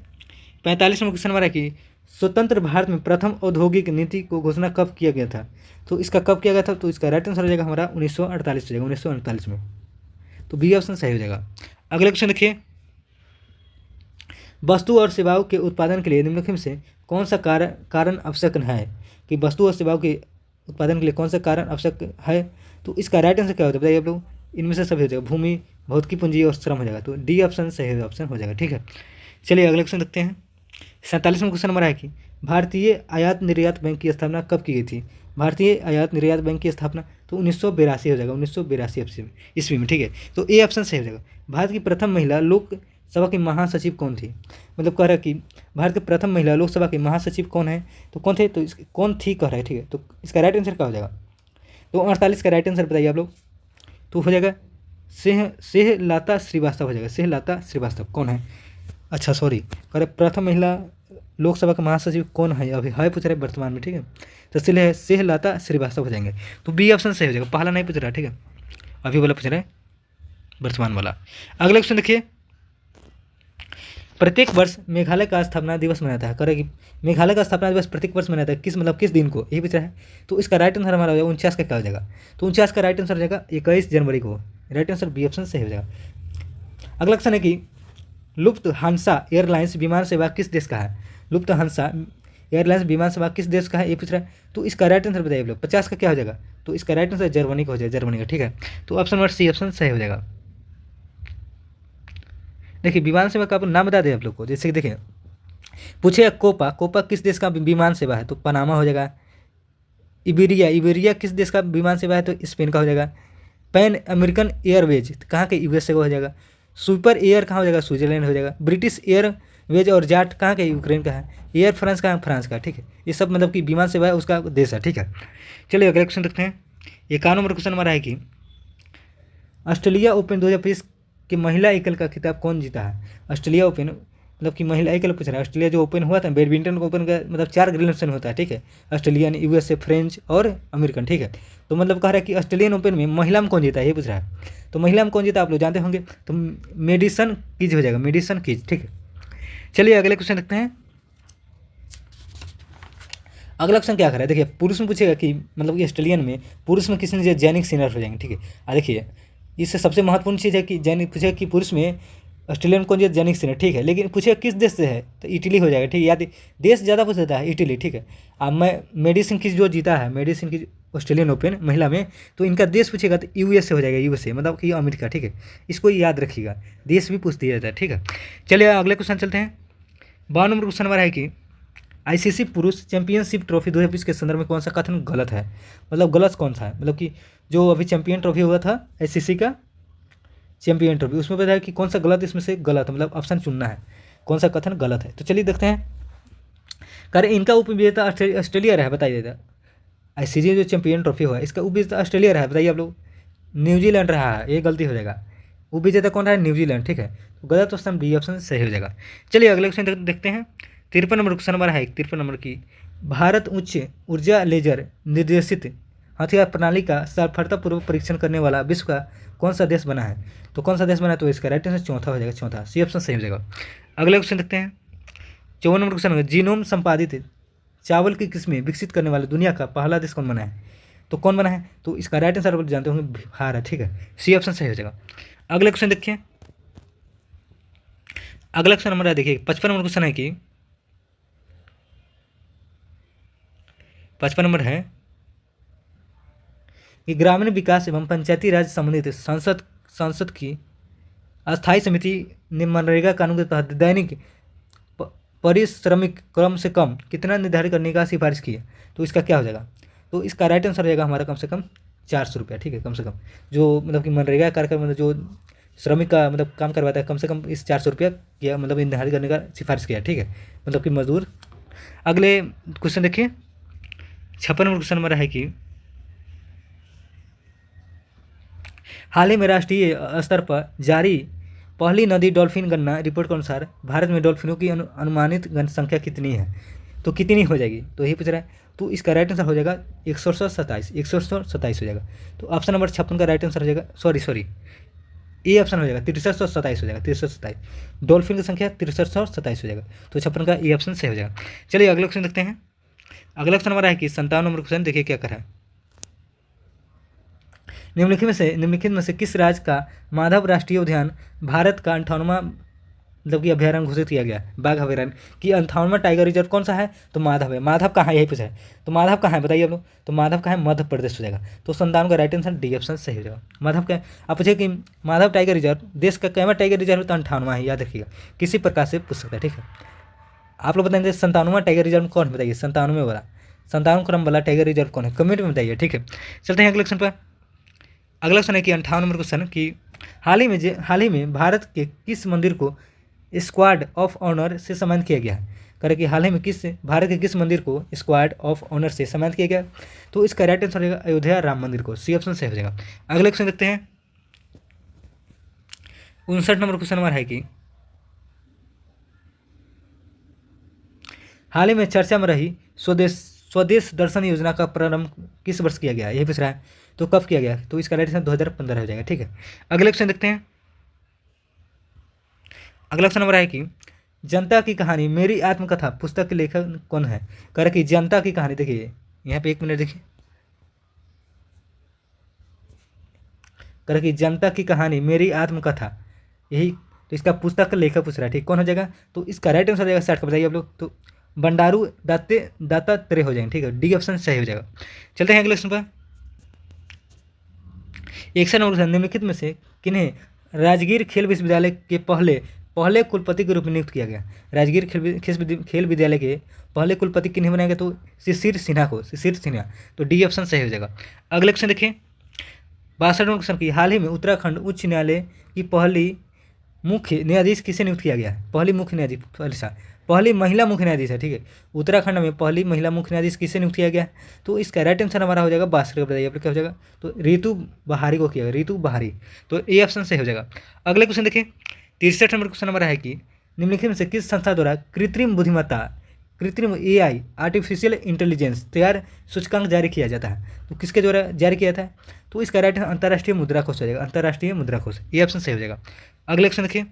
45वां क्वेश्चन हमारा कि स्वतंत्र भारत में प्रथम औद्योगिक नीति को घोषणा कब किया गया था, तो इसका कब किया गया था। तो इसका राइट आंसर हो जाएगा हमारा 1948 हो जाएगा, 1948 में, तो बी ऑप्शन सही हो जाएगा। अगले क्वेश्चन देखिए, वस्तु और सेवाओं के उत्पादन के लिए निम्नलिखित में से कौन सा कारण आवश्यक है, कि वस्तु और सेवाओं के उत्पादन के लिए कौन सा कारण आवश्यक है। तो इसका राइट आंसर क्या होता है, बताइए आप लोग, इनमें से सभी हो जाएगा, भूमि, भौतिकी पूंजी और श्रम हो जाएगा, तो डी ऑप्शन सही ऑप्शन हो जाएगा, ठीक है। चलिए अगले क्वेश्चन देखते हैं। 47वां क्वेश्चन हमारा है कि भारतीय आयात निर्यात बैंक की स्थापना कब की गई थी, भारतीय आयात निर्यात बैंक की स्थापना तो 1982 हो जाएगा, 1982 ईस्वी में, ठीक है। तो ए ऑप्शन सही हो जाएगा। भारत की प्रथम महिला लोकसभा की महासचिव कौन थी, मतलब कह रहा है कि भारत के प्रथम महिला लोकसभा के महासचिव कौन है, तो कौन थे, तो कौन थी कह रहा है, ठीक है। तो इसका राइट आंसर क्या हो जाएगा, तो 48 का राइट आंसर बताइए आप लोग, तो हो जाएगा सेहलता श्रीवास्तव हो जाएगा, सेहलता श्रीवास्तव कौन है, अच्छा सॉरी, कह रहे प्रथम महिला लोकसभा का महासचिव कौन है, अभी है पूछ रहे वर्तमान में, ठीक है। तो इसलिए सेहलता श्रीवास्तव हो जाएंगे, तो बी ऑप्शन सही हो जाएगा, पहला नहीं पूछ रहा, ठीक है, अभी वाला पूछ रहे हैं वर्तमान वाला। अगला क्वेश्चन देखिए, प्रत्येक वर्ष मेघालय का स्थापना दिवस मनाता है, करेगी मेघालय का स्थापना दिवस प्रत्येक वर्ष मनाता है, किस मतलब किस दिन को, यही पूछ रहा है। तो इसका राइट आंसर हमारा हो जाएगा 49 का क्या हो जाएगा, तो 49 का राइट आंसर हो जाएगा 21 जनवरी को, राइट आंसर बी ऑप्शन सही हो जाएगा। अगला क्वेश्चन है कि लुफ्थहान्सा एयरलाइंस विमान सेवा किस देश का है, लुफ्थहान्सा एयरलाइंस विमान सेवा किस देश का है, ये पूछ रहा है। तो इसका राइट आंसर बताइए आप लोग, 50 का क्या हो जाएगा, तो इसका राइट आंसर जर्मनी का हो जाएगा, जर्मनी का, ठीक है। तो ऑप्शन नंबर सी ऑप्शन सही हो जाएगा। देखिए विमान सेवा का आप नाम बता दें आप लोग को, जैसे कि देखिए पूछेगा कोपा, कोपा किस देश का विमान सेवा है, तो पनामा हो जाएगा। इबेरिया, इबेरिया किस देश का विमान सेवा है, तो स्पेन का हो जाएगा। पैन अमेरिकन एयरवेज कहाँ के, यूएसए का हो जाएगा। सुपर एयर कहाँ हो जाएगा, स्विट्जरलैंड हो जाएगा। ब्रिटिश एयरवेज और जाट कहाँ का, यूक्रेन का है। एयर फ्रांस का, फ्रांस का, ठीक है। ये सब मतलब कि विमान सेवा है उसका देश है, ठीक है। चलिए अगले क्वेश्चन देखते हैं। 51 नंबर क्वेश्चन हमारा है कि ऑस्ट्रेलिया ओपन 2025 की महिला एकल का खिताब कौन जीता है। ऑस्ट्रेलिया ओपन मतलब कि महिला एकल पूछ रहा है। ऑस्ट्रेलिया जो ओपन हुआ था, बैडमिंटन ओपन का मतलब 4 ग्रैंड होता है, ठीक है। ऑस्ट्रेलियन, यूएसए, फ्रेंच और अमेरिकन, ठीक है। तो मतलब कह रहा है कि ऑस्ट्रेलियन ओपन में महिला में कौन जीता है, ये पूछ रहा है। तो महिला में कौन जीता आप लोग जानते होंगे, तो मेडिसन कीज हो जाएगा, मेडिसन कीज, ठीक है। चलिए अगले क्वेश्चन देखते हैं। अगला क्वेश्चन क्या कर रहा है, देखिए पुरुष में पूछेगा कि मतलब कि ऑस्ट्रेलियन में पुरुष में किसी ने जैनिक सीनियर हो जाएंगे, ठीक है। देखिए इससे सबसे महत्वपूर्ण चीज़ है कि जैनिक पूछेगा कि पुरुष में ऑस्ट्रेलियन कौन जीता, जैनिक सीनियर, ठीक है। लेकिन पूछेगा किस देश से है, तो इटली हो जाएगा, ठीक है। याद देश ज़्यादा पूछ देता है, इटली, ठीक है। अब मैं मेडिसिन की जो जीता है, मेडिसिन की ऑस्ट्रेलियन ओपन महिला में, तो इनका देश पूछेगा तो यूएसए हो जाएगा, यूएसए मतलब कि अमेरिका, ठीक है। इसको याद रखिएगा, देश भी पूछ दिया जाता है, ठीक है। चलिए अगले क्वेश्चन चलते हैं। 52 नंबर क्वेश्चन हमारा है कि आईसीसी पुरुष चैंपियनशिप ट्रॉफी 2020 के संदर्भ में कौन सा कथन गलत है, मतलब गलत कौन सा है। मतलब कि जो अभी चैंपियन ट्रॉफी हुआ था आईसीसी का चैंपियन ट्रॉफी, उसमें बताया कि कौन सा गलत, इसमें से गलत मतलब ऑप्शन चुनना है, कौन सा कथन गलत है। तो चलिए देखते हैं। करें इनका उपविजेता ऑस्ट्रेलिया रहा है, बताइए देता। आईसीसी जो चैंपियन ट्रॉफी हुआ है इसका उपविजेता ऑस्ट्रेलिया रहा है, बताइए आप लोग। न्यूजीलैंड रहा है, ये गलती हो जाएगा। उपविजेता कौन रहा है, न्यूजीलैंड, ठीक है। तो गलत ऑप्शन बी ऑप्शन सही हो जाएगा। चलिए अगले क्वेश्चन देखते हैं। 53 नंबर क्वेश्चन हमारा है, 53 नंबर की भारत उच्च ऊर्जा लेजर निर्देशित हथियार प्रणाली का सफलतापूर्वक परीक्षण करने वाला विश्व का कौन सा देश बना है। तो कौन सा देश बना है, तो इसका राइट आंसर चौथा हो जाएगा, चौथा सी ऑप्शन सही हो जाएगा। अगले क्वेश्चन देखते हैं। 54 नंबर क्वेश्चन है, जीनोम संपादित चावल की किस्में विकसित करने वाले दुनिया का पहला देश कौन बना है। तो कौन बना है, तो इसका राइट आंसर आप जानते होंगे भारत, ठीक है। सी ऑप्शन सही हो जाएगा। अगले क्वेश्चन देखिए। अगला क्वेश्चन हमारा देखिए 55 नंबर क्वेश्चन है कि 55 नंबर है कि ग्रामीण विकास एवं पंचायती राज संबंधित संसद की अस्थायी समिति ने मनरेगा कानून के तहत दैनिक पारिश्रमिक कम से कम कितना निर्धारित करने का सिफारिश की है। तो इसका क्या हो जाएगा, तो इसका राइट आंसर हो जाएगा हमारा कम से कम 400 रुपया, ठीक है। कम से कम जो मतलब कि मनरेगा कार्यक्रम मतलब जो श्रमिक का मतलब काम करवाता है, कम से कम इस 400 रुपया किया मतलब निर्धारित करने का सिफारिश किया, ठीक है। मतलब कि मजदूर। अगले क्वेश्चन देखिए। 56 नंबर क्वेश्चन हमारा है कि हाल ही में राष्ट्रीय स्तर पर जारी पहली नदी डॉल्फिन गणना रिपोर्ट के अनुसार भारत में डॉल्फिनों की अनुमानित संख्या कितनी है, तो कितनी हो जाएगी, तो यही पूछ रहा है। तो इसका राइट आंसर हो जाएगा 127 हो जाएगा। तो ऑप्शन नंबर 56 का राइट आंसर हो जाएगा, सॉरी ए ऑप्शन हो जाएगा 6327 हो जाएगा, 6327। डॉल्फिन की संख्या 6327 हो जाएगा, तो 56 का ए ऑप्शन सही हो जाएगा। चलिए अगले क्वेश्चन देखते हैं। अगला क्वेश्चन हमारा है कि 57 नंबर क्वेश्चन देखिए क्या कर रहा है। निम्नलिखित में से किस राज्य का माधव राष्ट्रीय उद्यान भारत का 58वां मतलब कि अभ्यारण्य घोषित किया गया, बाघ अभ्यारण्य की 58वां टाइगर रिजर्व कौन सा है, तो माधव है। माधव कहाँ है, यही पूछा है। तो माधव कहाँ है बताइए आप लोग, तो माधव कहाँ है, मध्य प्रदेश हो जाएगा। तो 57 का राइट आंसर डी ऑप्शन सही हो जाएगा। माधव का आप पूछे कि माधव टाइगर रिजर्व देश का कैवा टाइगर रिजर्व, तो 58वां है, याद रखिएगा, किसी प्रकार से पूछ सकता है, ठीक है। आप लोग बताएंगे 57वां टाइगर रिजर्व कौन है, बताइए 97वें वाला 57 क्रम वाला टाइगर रिजर्व कौन है, कमेंट में बताइए, ठीक है। चलते हैं अगले क्वेश्चन पर। अगला क्वेश्चन है कि 58 नंबर क्वेश्चन कि हाल ही में भारत के किस मंदिर को स्क्वाड ऑफ ऑनर से सम्मानित किया गया है। करें कि हाल ही में भारत के किस मंदिर को स्क्वाड ऑफ ऑनर से सम्मानित किया गया, तो इसका राइट आंसर रहेगा अयोध्या राम मंदिर को, सी ऑप्शन सही हो जाएगा। अगले क्वेश्चन देखते हैं। 59 नंबर क्वेश्चन हमारा है कि हाल ही में चर्चा में रही स्वदेश दर्शन योजना का प्रारंभ किस वर्ष किया गया, यही पूछ रहा है। तो कब किया गया, तो इसका राइट आंसर 2015 हो जाएगा, ठीक है। अगले क्वेश्चन देखते हैं। अगला क्वेश्चन नंबर है कि जनता की कहानी मेरी आत्मकथा पुस्तक के लेखक कौन है। कह रहा कि जनता की कहानी, देखिए यहाँ पे 1 मिनट देखिए। कह रहा कि जनता की कहानी मेरी आत्मकथा, यही तो इसका पुस्तक का लेखक पूछ रहा है, ठीक, कौन हो जाएगा, तो इसका राइट आंसर हो जाएगा 60 का, बताइए आप लोग। तो बंडारू दत्तात्रेय हो जाएंगे, ठीक है, डी ऑप्शन सही हो जाएगा। चलते हैं अगले क्वेश्चन पर। 61 नंबर निम्नलिखित में से किन्हें राजगीर खेल विश्वविद्यालय के पहले पहले कुलपति के रूप में नियुक्त किया गया। राजगीर खेल विद्यालय के पहले कुलपति किन्हें बनाया गया? तो शिशिर सिन्हा को, शिशिर सिन्हा। तो डी ऑप्शन सही हो जाएगा। अगले क्वेश्चन देखिए 62 क्वेश्चन की, हाल ही में उत्तराखंड उच्च न्यायालय की पहली मुख्य न्यायाधीश किसे नियुक्त किया गया? पहली मुख्य न्यायाधीश, पहली महिला मुख्य न्यायाधीश है, ठीक है। उत्तराखंड में पहली महिला मुख्य न्यायाधीश किसे नियुक्त किया गया? तो इसका राइट आंसर हमारा हो जाएगा 62 का, बताइए आप क्या हो जाएगा? तो रितु बहारी को किया गया, रितु बहारी। तो ए ऑप्शन सही हो जाएगा। अगले क्वेश्चन देखिए 63 नंबर क्वेश्चन हमारा है कि निम्नलिखित में से किस संस्था द्वारा कृत्रिम बुद्धिमत्ता, कृत्रिम AI, आर्टिफिशियल इंटेलिजेंस तैयार सूचकांक जारी किया जाता है? तो किसके द्वारा जारी किया जाता है? तो इसका राइट अंतर्राष्ट्रीय मुद्रा कोष हो जाएगा, अंतर्राष्ट्रीय मुद्रा कोष। ये ऑप्शन सही हो जाएगा। अगले क्वेश्चन देखिए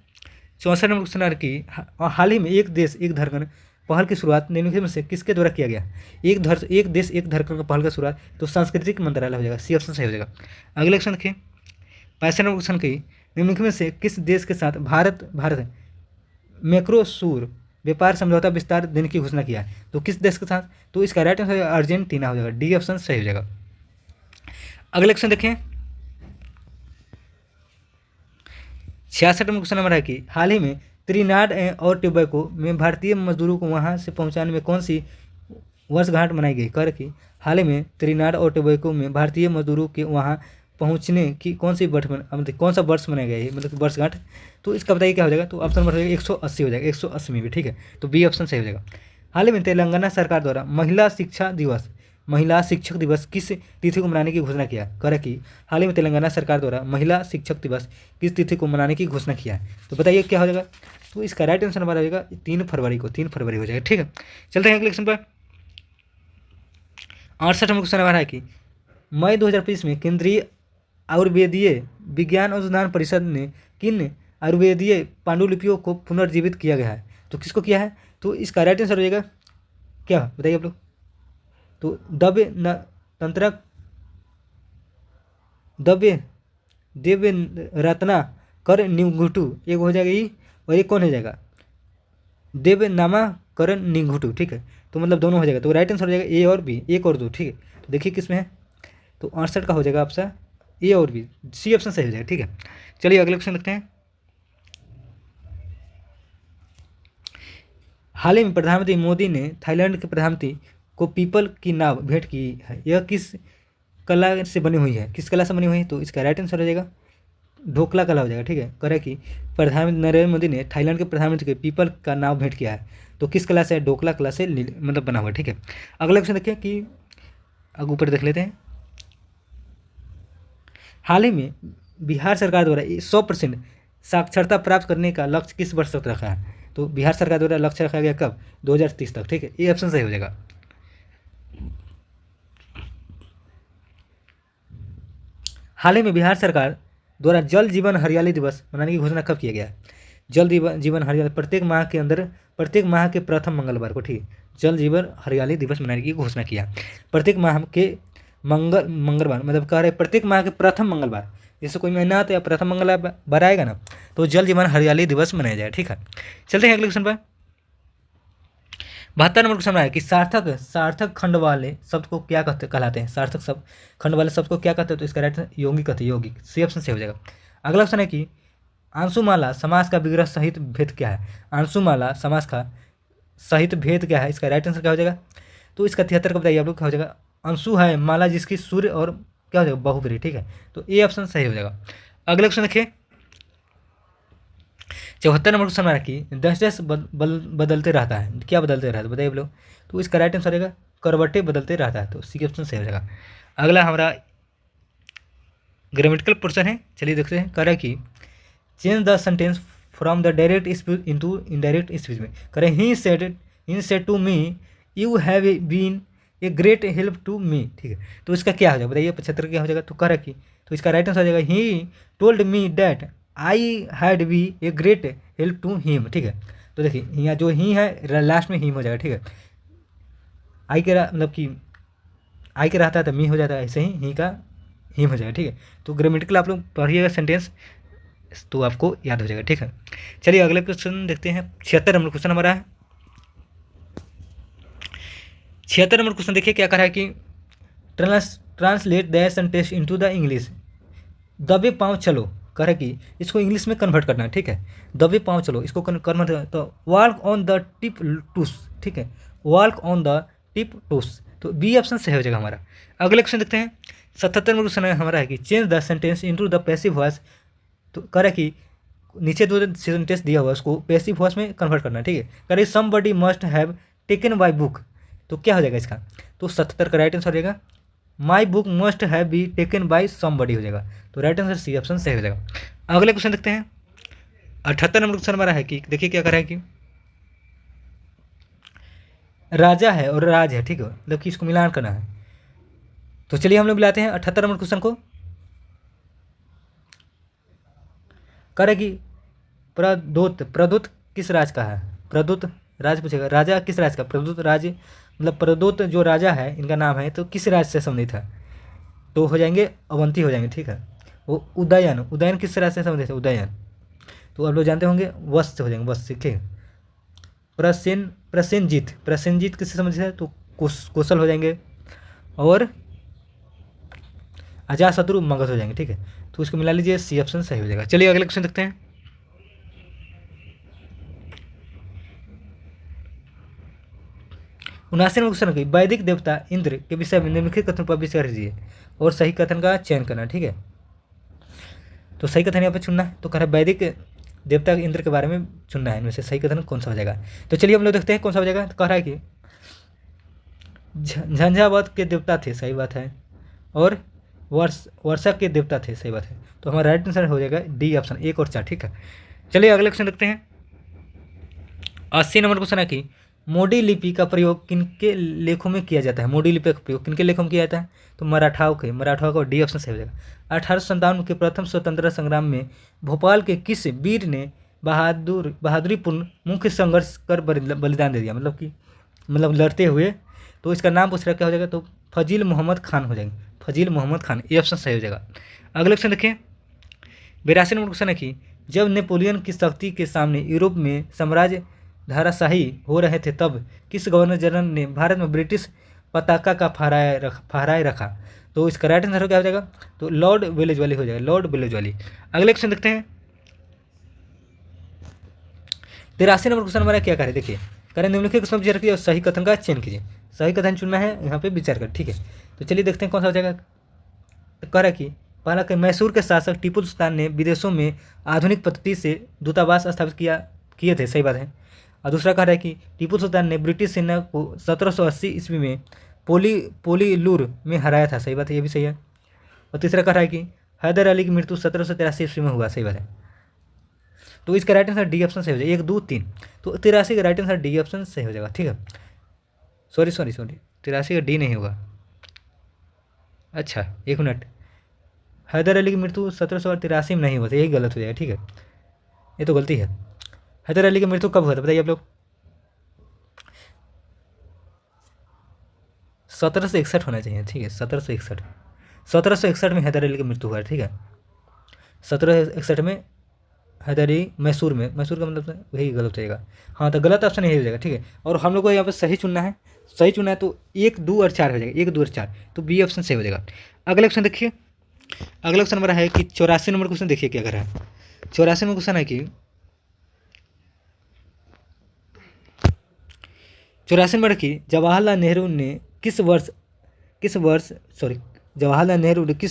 64 नंबर क्वेश्चन की, हाल ही में एक देश एक धड़कन पहल की शुरुआत निम्नलिखित में से किसके द्वारा किया गया? एक देश एक धड़कन का पहल का शुरुआत तो सांस्कृतिक मंत्रालय हो जाएगा, सी ऑप्शन सही हो जाएगा। अगले क्वेश्चन देखिए 65 नंबर क्वेश्चन की, निम्नलिखित में से किस देश के साथ भारत मैक्रोसूर व्यापार समझौता विस्तार देने की घोषणा किया है? तो किस देश के साथ? तो इसका राइट आंसर अर्जेंटीना हो जाएगा, डी ऑप्शन सही हो जाएगा। अगले क्वेश्चन देखें 66 नंबर क्वेश्चन नंबर है कि हाल ही में त्रिनाड और टोबैको में भारतीय मजदूरों को वहां से पहुंचाने में कौन सी वर्षगांठ मनाई गई? कर की हाल ही में त्रिनाड और टोबैको में भारतीय मजदूरों के वहां पहुंचने की कौन सा वर्ष मनाया गया है, मतलब वर्षगांठ? तो इसका बताइए क्या हो जाएगा? तो ऑप्शन नंबर 180 हो जाएगा, 180 में भी, ठीक है। तो बी ऑप्शन सही हो जाएगा। हाल ही में तेलंगाना सरकार द्वारा महिला शिक्षक दिवस किस तिथि को मनाने की घोषणा किया? कर की हाल ही में तेलंगाना सरकार द्वारा महिला शिक्षक दिवस किस तिथि को मनाने की घोषणा किया है? तो बताइए क्या हो जाएगा? तो इसका राइट आंसर हमारा हो जाएगा 3 फरवरी को, 3 फरवरी हो जाएगा, ठीक है। चलते हैं अगले क्वेश्चन पर। 68 नंबर क्वेश्चन हमारा है कि मई 2025 में केंद्रीय आयुर्वेदीय विज्ञान अनुसंधान परिषद ने किन आयुर्वेदीय पांडुलिपियों को पुनर्जीवित किया गया है? तो किसको किया है? तो इसका राइट आंसर हो जाएगा क्या, बताइए आप लोग? तो देव रत्ना कर निघुटू एक हो जाएगा ये, और एक कौन हो जाएगा? देवनामा करण निघुटू, ठीक है। तो मतलब दोनों हो जाएगा। तो राइट आंसर हो जाएगा ए और बी, 1 और 2, ठीक है। तो देखिए किसमें है? तो 68 का हो जाएगा आपका ए और बी, सी ऑप्शन सही हो जाएगा, ठीक है। चलिए अगले क्वेश्चन देखते हैं। हाल ही में प्रधानमंत्री मोदी ने थाईलैंड के प्रधानमंत्री को पीपल की नाव भेंट की है, यह किस कला से बनी हुई है? किस कला से बनी हुई है? तो इसका राइट आंसर हो जाएगा ढोकला कला हो जाएगा, ठीक है। करे कि प्रधानमंत्री नरेंद्र मोदी ने थाईलैंड के प्रधानमंत्री के पीपल का नाव भेंट किया है, तो किस कला से? ढोकला कला से मतलब बना हुआ है, ठीक है। अगला क्वेश्चन देखिए कि अब ऊपर देख लेते हैं। हाल ही में बिहार सरकार द्वारा 100% साक्षरता प्राप्त करने का लक्ष्य किस वर्ष तक रखा है? तो बिहार सरकार द्वारा लक्ष्य रखा गया कब? 2030 तक, ठीक है। ये ऑप्शन सही हो जाएगा। हाल ही में बिहार सरकार द्वारा जल जीवन हरियाली दिवस मनाने की घोषणा कब किया गया? जल जीवन हरियाली प्रत्येक माह के प्रथम मंगलवार को, ठीक है। जल जीवन हरियाली दिवस मनाने की घोषणा किया प्रत्येक माह के मंगलवार, मतलब कह रहे प्रत्येक माह के प्रथम मंगलवार, जैसे कोई महीना आता है प्रथम मंगलवार आएगा ना, तो जल जीवन हरियाली दिवस मनाया जाए, ठीक है। चलते हैं अगले क्वेश्चन पर। 72 नंबर क्वेश्चन है कि सार्थक खंड वाले शब्द को क्या कहलाते हैं? सार्थक खंड वाले शब्द को क्या कहते हैं? तो इसका राइट यौगिक कहते हैं, यौगिक, सी ऑप्शन से हो जाएगा। अगला क्वेश्चन है कि आंशुमाला समास का विग्रह सहित भेद क्या है? आंशुमाला समास का सहित भेद क्या है? इसका राइट आंसर क्या हो जाएगा? तो इसका 73 का बताइए आप लोग क्या हो जाएगा? अंशु है माला जिसकी सूर्य और क्या हो जाएगा? बहुब्री, ठीक है। तो ए ऑप्शन सही हो जाएगा। अगले क्वेश्चन देखिए 74 नंबर क्वेश्चन है कि दस बदलते रहता है, क्या बदलते रहता है बताइए आप लोग? तो इसका राइट आंसर रहेगा करवटे बदलते रहता है, तो सी ऑप्शन सही हो जाएगा। अगला हमारा ग्रामेटिकल पोर्शन है, चलिए देखते हैं। कह रहा है कि change the sentence from the direct speech into indirect speech में। कह रहे he said to me you have been a great help to me, ठीक है। तो इसका क्या हो जाएगा बताइए? 75 क्या हो जाएगा? तो कह रहा कि तो इसका राइट आंसर हो जाएगा he told me that I had be a great help to him, ठीक है। तो देखिए यहाँ जो ही है लास्ट में हिम हो जाएगा, ठीक है। आई के मतलब कि आई के रहता है तो मी हो जाता है, ऐसे ही का हिम हो जाएगा, ठीक है। तो ग्रामेटिकल आप लोग पढ़िएगा सेंटेंस तो आपको याद हो जाएगा, ठीक है। चलिए अगले क्वेश्चन देखते हैं। 76 नंबर क्वेश्चन हमारा है। 76 नंबर क्वेश्चन देखिए क्या कह रहा है कि translate the sentence into the English. दबे पाँव चलो कह रहा है कि इसको इंग्लिश में कन्वर्ट करना है, ठीक है। दबे पाँव चलो, इसको कन्वर्ट करना, तो वॉक ऑन द टिप टूस, ठीक है, वॉक ऑन द टिप टूस, तो बी ऑप्शन सही हो जाएगा हमारा। अगले क्वेश्चन देखते हैं। 77 नंबर क्वेश्चन हमारा है कि change the sentence into the passive voice, तो कह रहा है कि नीचे दो सेंटेंस दिया हुआ है उसको पैसिव वॉइस में कन्वर्ट करना है, ठीक है। कह रही somebody must have taken by book, तो क्या हो जाएगा इसका, तो 77 का राइट आंसर हो जाएगा my book must have be taken by somebody हो जाएगा, तो राइट आंसर सी ऑप्शन सही हो जाएगा। अगले क्वेश्चन देखते हैं। 78 नंबर क्वेश्चन हमारा है कि देखिए क्या कर रहा है कि राजा है और राज है, ठीक है, मतलब कि इसको मिलान करना है। तो चलिए हम लोग मिलाते हैं 78 नंबर क्वेश्चन को। कह रहे कि प्रदूत किस राज का है, प्रदूत राज पूछेगा, राजा किस राज का, प्रदूत राज, मतलब प्रदूत जो राजा है इनका नाम है, तो किस राज से संबंधित है, तो हो जाएंगे अवंती हो जाएंगे, ठीक है। वो उदयन किस राज से संबंधित है, उदयन, तो आप लोग जानते होंगे वत्स से हो जाएंगे, वत्स, ठीक है। प्रसेनजीत किससे संबंधित है, तो कौशल हो जाएंगे, और अजातशत्रु मगध हो जाएंगे, ठीक है। तो इसको मिला लीजिए, सी ऑप्शन सही हो जाएगा। चलिए अगले क्वेश्चन देखते हैं। उनासी नंबर क्वेश्चन की वैदिक देवता इंद्र के विषय में निम्नलिखित कथन पर विचार कीजिए और सही कथन का चयन करना, ठीक है। तो सही कथन यहाँ पे चुनना है, तो कह रहा है वैदिक देवता इंद्र के बारे में चुनना है, इनमें से सही कथन कौन सा हो जाएगा। तो चलिए हम लोग देखते हैं कौन सा हो जाएगा। तो कह रहा है कि झंझावत के देवता थे, सही बात है, और वर्षा के देवता थे, सही बात है। तो हमारा राइट आंसर हो जाएगा डी ऑप्शन 1 और 4, ठीक है। चलिए अगले क्वेश्चन देखते हैं। 80 नंबर क्वेश्चन है कि मोडी लिपि का प्रयोग किनके लेखों में किया जाता है, मोडी लिपि का प्रयोग किनके लेखों में किया जाता है, तो मराठाओं का डी ऑप्शन सही हो जाएगा। 1857 के प्रथम स्वतंत्रता संग्राम में भोपाल के किस वीर ने बहादुरीपूर्ण मुख्य संघर्ष कर बलिदान दे दिया, मतलब लड़ते हुए, तो इसका नाम पूछ रहा क्या हो जाएगा, तो फजील मोहम्मद खान हो जाएंगे, फजील मोहम्मद खान, ये ऑप्शन सही हो जाएगा। अगले क्वेश्चन देखिए। 82 नंबर क्वेश्चन है कि जब नेपोलियन की शक्ति के सामने यूरोप में साम्राज्य धाराशाही हो रहे थे तब किस गवर्नर जनरल ने भारत में ब्रिटिश पताका का फहराए रखा, तो इसका राइट आंसर क्या हो जाएगा, तो लॉर्ड वेलेजवाली हो जाएगा, लॉर्ड वेलेजवाली। अगले क्वेश्चन देखते हैं। 83 नंबर क्वेश्चन हमारा क्या करें, देखिए करें निम्नलिखित प्रश्न विचार कीजिए और सही कथन का चयन कीजिए, सही कथन चुनना है यहाँ पे विचार कर, ठीक है। तो चलिए देखते हैं कौन सा हो जाएगा। तो कह रहा है कि पहला कि मैसूर के शासक टीपू सुल्तान ने विदेशों में आधुनिक पद्धति से दूतावास स्थापित किए थे, सही बात है। और दूसरा कह रहा है कि टीपू सुल्तान ने ब्रिटिश सेना को 1780 ईस्वी में पोलीलूर में हराया था, सही बात है, ये भी सही है। और तीसरा कह रहा है कि हैदर अली की मृत्यु 1783 ईस्वी में हुआ, सही बात है। तो इसका राइट आंसर डी ऑप्शन सही हो जाएगा, 1 2 3, तो 83 का राइट आंसर डी ऑप्शन सही हो जाएगा, ठीक है। सॉरी 83 का डी नहीं होगा, अच्छा 1 मिनट, हैदर अली की मृत्यु 1783 में नहीं हुआ था, यही गलत हो जाएगा, ठीक है, ये तो गलती है। हैदर अली की मृत्यु कब हुआ था बताइए आप लोग, 1761 होना चाहिए, ठीक है, 1761 में हैदर अली की मृत्यु हुआ है, ठीक है। 1761 में हैदर अली मैसूर का मतलब वही गलत हो जाएगा, हाँ, तो गलत ऑप्शन यही हो जाएगा, ठीक है। और हम लोग को यहाँ पर सही चुनना है, तो 1 2 और 4 हो जाएगा, 1 2 और 4, तो बी ऑप्शन सही हो जाएगा। अगला क्वेश्चन देखिए। अगला क्वेश्चन हमारा है कि 84 नंबर क्वेश्चन देखिए क्या कर रहा है। 84 नंबर क्वेश्चन है कि 84 नंबर की जवाहरलाल नेहरू ने किस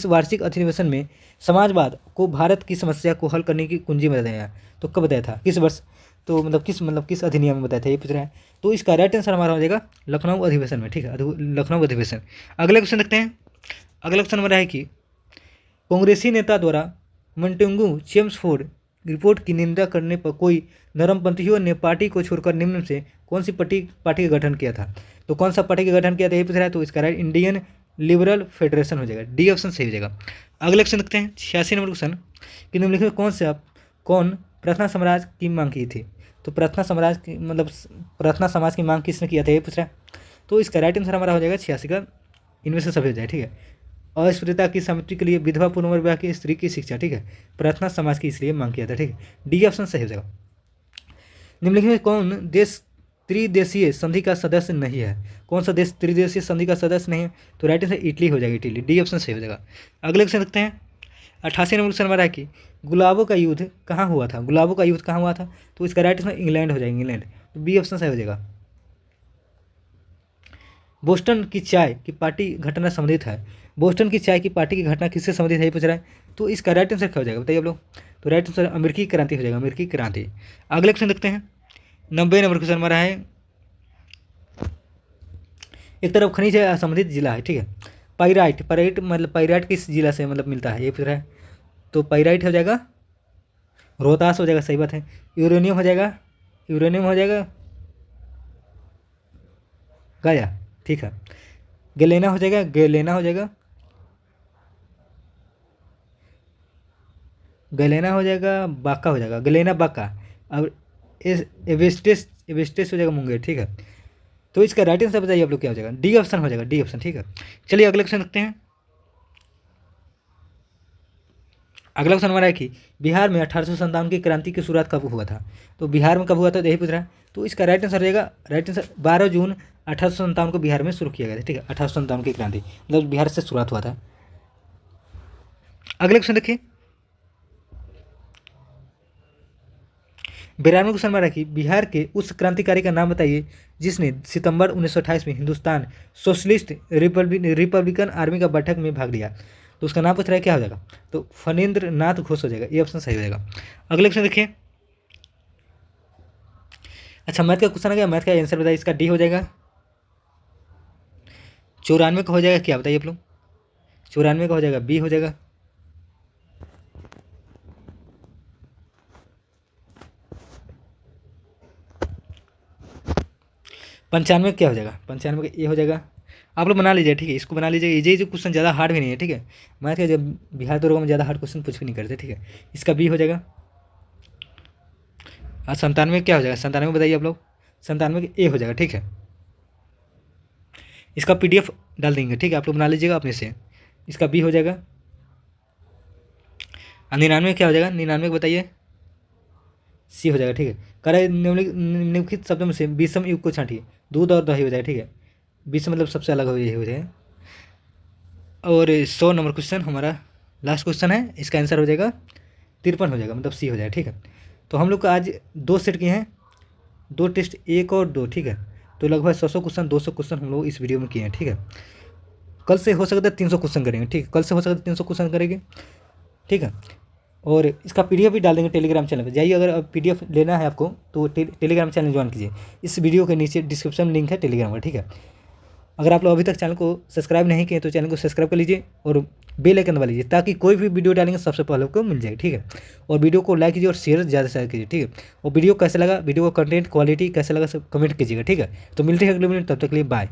वार्षिक अधिवेशन में समाजवाद को भारत की समस्या को हल करने की कुंजी में बताया, तो कब बताया था, किस वर्ष, तो किस अधिनियम में बताया था, ये पूछ रहा है। तो इसका राइट आंसर हमारा हो जाएगा लखनऊ अधिवेशन में, ठीक है, लखनऊ अधिवेशन। अगले क्वेश्चन देखते हैं। अगला क्वेश्चन हमारा है कि कांग्रेसी नेता द्वारा मंटेगू चेम्सफोर्ड रिपोर्ट की निंदा करने पर कोई नरमपंथियों ने पार्टी को छोड़कर निम्न से कौन सी पार्टी का गठन किया था, तो कौन सा पार्टी का गठन किया था ये पूछ रहा है। तो इसका राइट इंडियन लिबरल फेडरेशन हो जाएगा, डी ऑप्शन सही हो जाएगा। अगले क्वेश्चन देखते हैं। 86 नंबर क्वेश्चन कि निम्नलिखित में कौन प्रार्थना समाज की मांग की थी, तो प्रार्थना समाज की मांग किसने किया था ये पूछ रहा है। तो इसका राइट आंसर हमारा हो जाएगा 86 का, इनमें से सभी हो जाए, ठीक है। अस्पृश्यता की समाप्ति के लिए विधवा पुनर्विवाह की स्त्री की शिक्षा, ठीक है, प्रार्थना समाज की इसलिए मांग किया था, ठीक है, डी ऑप्शन सही हो जाएगा। निम्नलिखित में कौन देश त्रिदेशीय संधि का सदस्य नहीं है, कौन सा देश त्रिदेशीय संधि का सदस्य नहीं है, तो राइट आंसर इटली हो जाएगा, इटली, डी ऑप्शन सही हो जाएगा। अगले क्वेश्चन देखते हैं। 88 नंबर क्वेश्चन हमारा है कि गुलाबों का युद्ध कहाँ हुआ था, गुलाबों का युद्ध कहाँ हुआ था, तो इसका राइट आंसर इंग्लैंड हो जाएगा, इंग्लैंड, तो बी ऑप्शन सही हो जाएगा। बोस्टन की चाय की पार्टी घटना संबंधित है, बोस्टन की चाय की पार्टी की घटना किससे संबंधित है ये पूछ रहा है, तो इसका राइट आंसर क्या हो जाएगा बताइए आप लोग, तो राइट आंसर अमेरिकी क्रांति हो जाएगा, अमेरिकी क्रांति। अगले क्वेश्चन देखते हैं, 90 नंबर क्वेश्चन हमारा है, एक तरफ खनिज है संबंधित जिला है, ठीक है, पाइराइट, पाइराइट मतलब पाइराइट किस जिला से मतलब मिलता है ये पूछ रहा है, तो पाइराइट हो जाएगा रोहतास हो जाएगा, सही बात है। यूरेनियम हो जाएगा, यूरेनियम हो जाएगा गया, ठीक है। गलेना हो जाएगा, गलेना हो जाएगा, गलेना हो जाएगा, बाका हो जाएगा, गलेना बाका। अब इस एवेस्टेस, एवेस्टेस हो जाएगा मुंगेर, ठीक है। तो इसका राइट आंसर बताइए आप लोग क्या हो जाएगा, डी ऑप्शन हो जाएगा, डी ऑप्शन, ठीक है। चलिए अगले क्वेश्चन देखते हैं। अगला क्वेश्चन हमारा है कि बिहार में 1857 की क्रांति की शुरुआत कब हुआ था, तो बिहार में कब हुआ था यही पूछ रहा है, तो इसका राइट आंसर रहेगा, राइट आंसर 12 जून 1857 को बिहार में शुरू किया गया था, ठीक है। 1857 की क्रांति मतलब बिहार से शुरुआत हुआ था। अगले क्वेश्चन देखिए, 92 क्वेश्चन हमारा कि बिहार के उस क्रांतिकारी का नाम बताइए जिसने सितंबर 1928 में हिंदुस्तान सोशलिस्ट रिपब्लिकन आर्मी का बैठक में भाग लिया, तो उसका नाम पूछ रहा है क्या हो जाएगा, तो फणींद्र नाथ घोष हो जाएगा, ये ऑप्शन सही हो जाएगा। अगले क्वेश्चन देखिए, अच्छा मैथ का क्वेश्चन आ गया, मैथ का आंसर बताइए, इसका डी हो जाएगा। 94 का हो जाएगा क्या बताइए आप लोग, 94 का हो जाएगा बी हो जाएगा। पंचानवे क्या हो जाएगा, 95 का ए हो जाएगा। आप लोग बना लीजिए, ठीक है, इसको बना लीजिए, ये जो क्वेश्चन ज़्यादा हार्ड भी नहीं है, ठीक है। मैथ का जब बिहार दरोगा में ज़्यादा हार्ड क्वेश्चन कुछ भी नहीं करते, ठीक है। इसका बी हो जाएगा। 97 क्या हो जाएगा, 97 बताइए आप लोग, 97 का ए हो जाएगा, ठीक है। इसका PDF डाल देंगे, ठीक है, आप लोग बना लीजिएगा अपने से, इसका बी हो जाएगा। 99 क्या हो जाएगा, 99 बताइए, सी हो जाएगा, ठीक है। करे निम्नलिखित शब्दों में से विषम युग को छांटिए, दूध और दही हो जाएगा, ठीक है। विषम मतलब सबसे अलग हो जाएगा। और 100 नंबर क्वेश्चन हमारा लास्ट क्वेश्चन है, इसका आंसर हो जाएगा 53 हो जाएगा, मतलब सी हो जाएगा, ठीक है। तो हम लोग का आज 2 सेट किए हैं, 2 टेस्ट 1 और 2, ठीक है। तो लगभग 100 क्वेश्चन 200 क्वेश्चन हम लोग इस वीडियो में किए हैं, ठीक है। कल से हो सकता है 300 क्वेश्चन करेंगे, ठीक है, कल से हो सकता है 300 क्वेश्चन करेंगे, ठीक है। और इसका PDF भी डाल देंगे टेलीग्राम चैनल पर, जाइए अगर PDF लेना है आपको तो टेलीग्राम चैनल ज्वाइन कीजिए, इस वीडियो के नीचे डिस्क्रिप्शन में लिंक है टेलीग्राम का, ठीक है। अगर आप लोग अभी तक चैनल को सब्सक्राइब नहीं किए तो चैनल को सब्सक्राइब कर लीजिए और बेल आइकन दबा लीजिए ताकि कोई भी वीडियो डालेंगे सबसे पहले आपको मिल जाए, ठीक है। और वीडियो को लाइक कीजिए और शेयर ज़्यादा से ज़्यादा कीजिए, ठीक है। और वीडियो कैसा लगा, वीडियो का कंटेंट क्वालिटी कैसा लगा सब कमेंट कीजिएगा, ठीक है। तो मिलते हैं अगले वीडियो, तब तक के लिए बाय।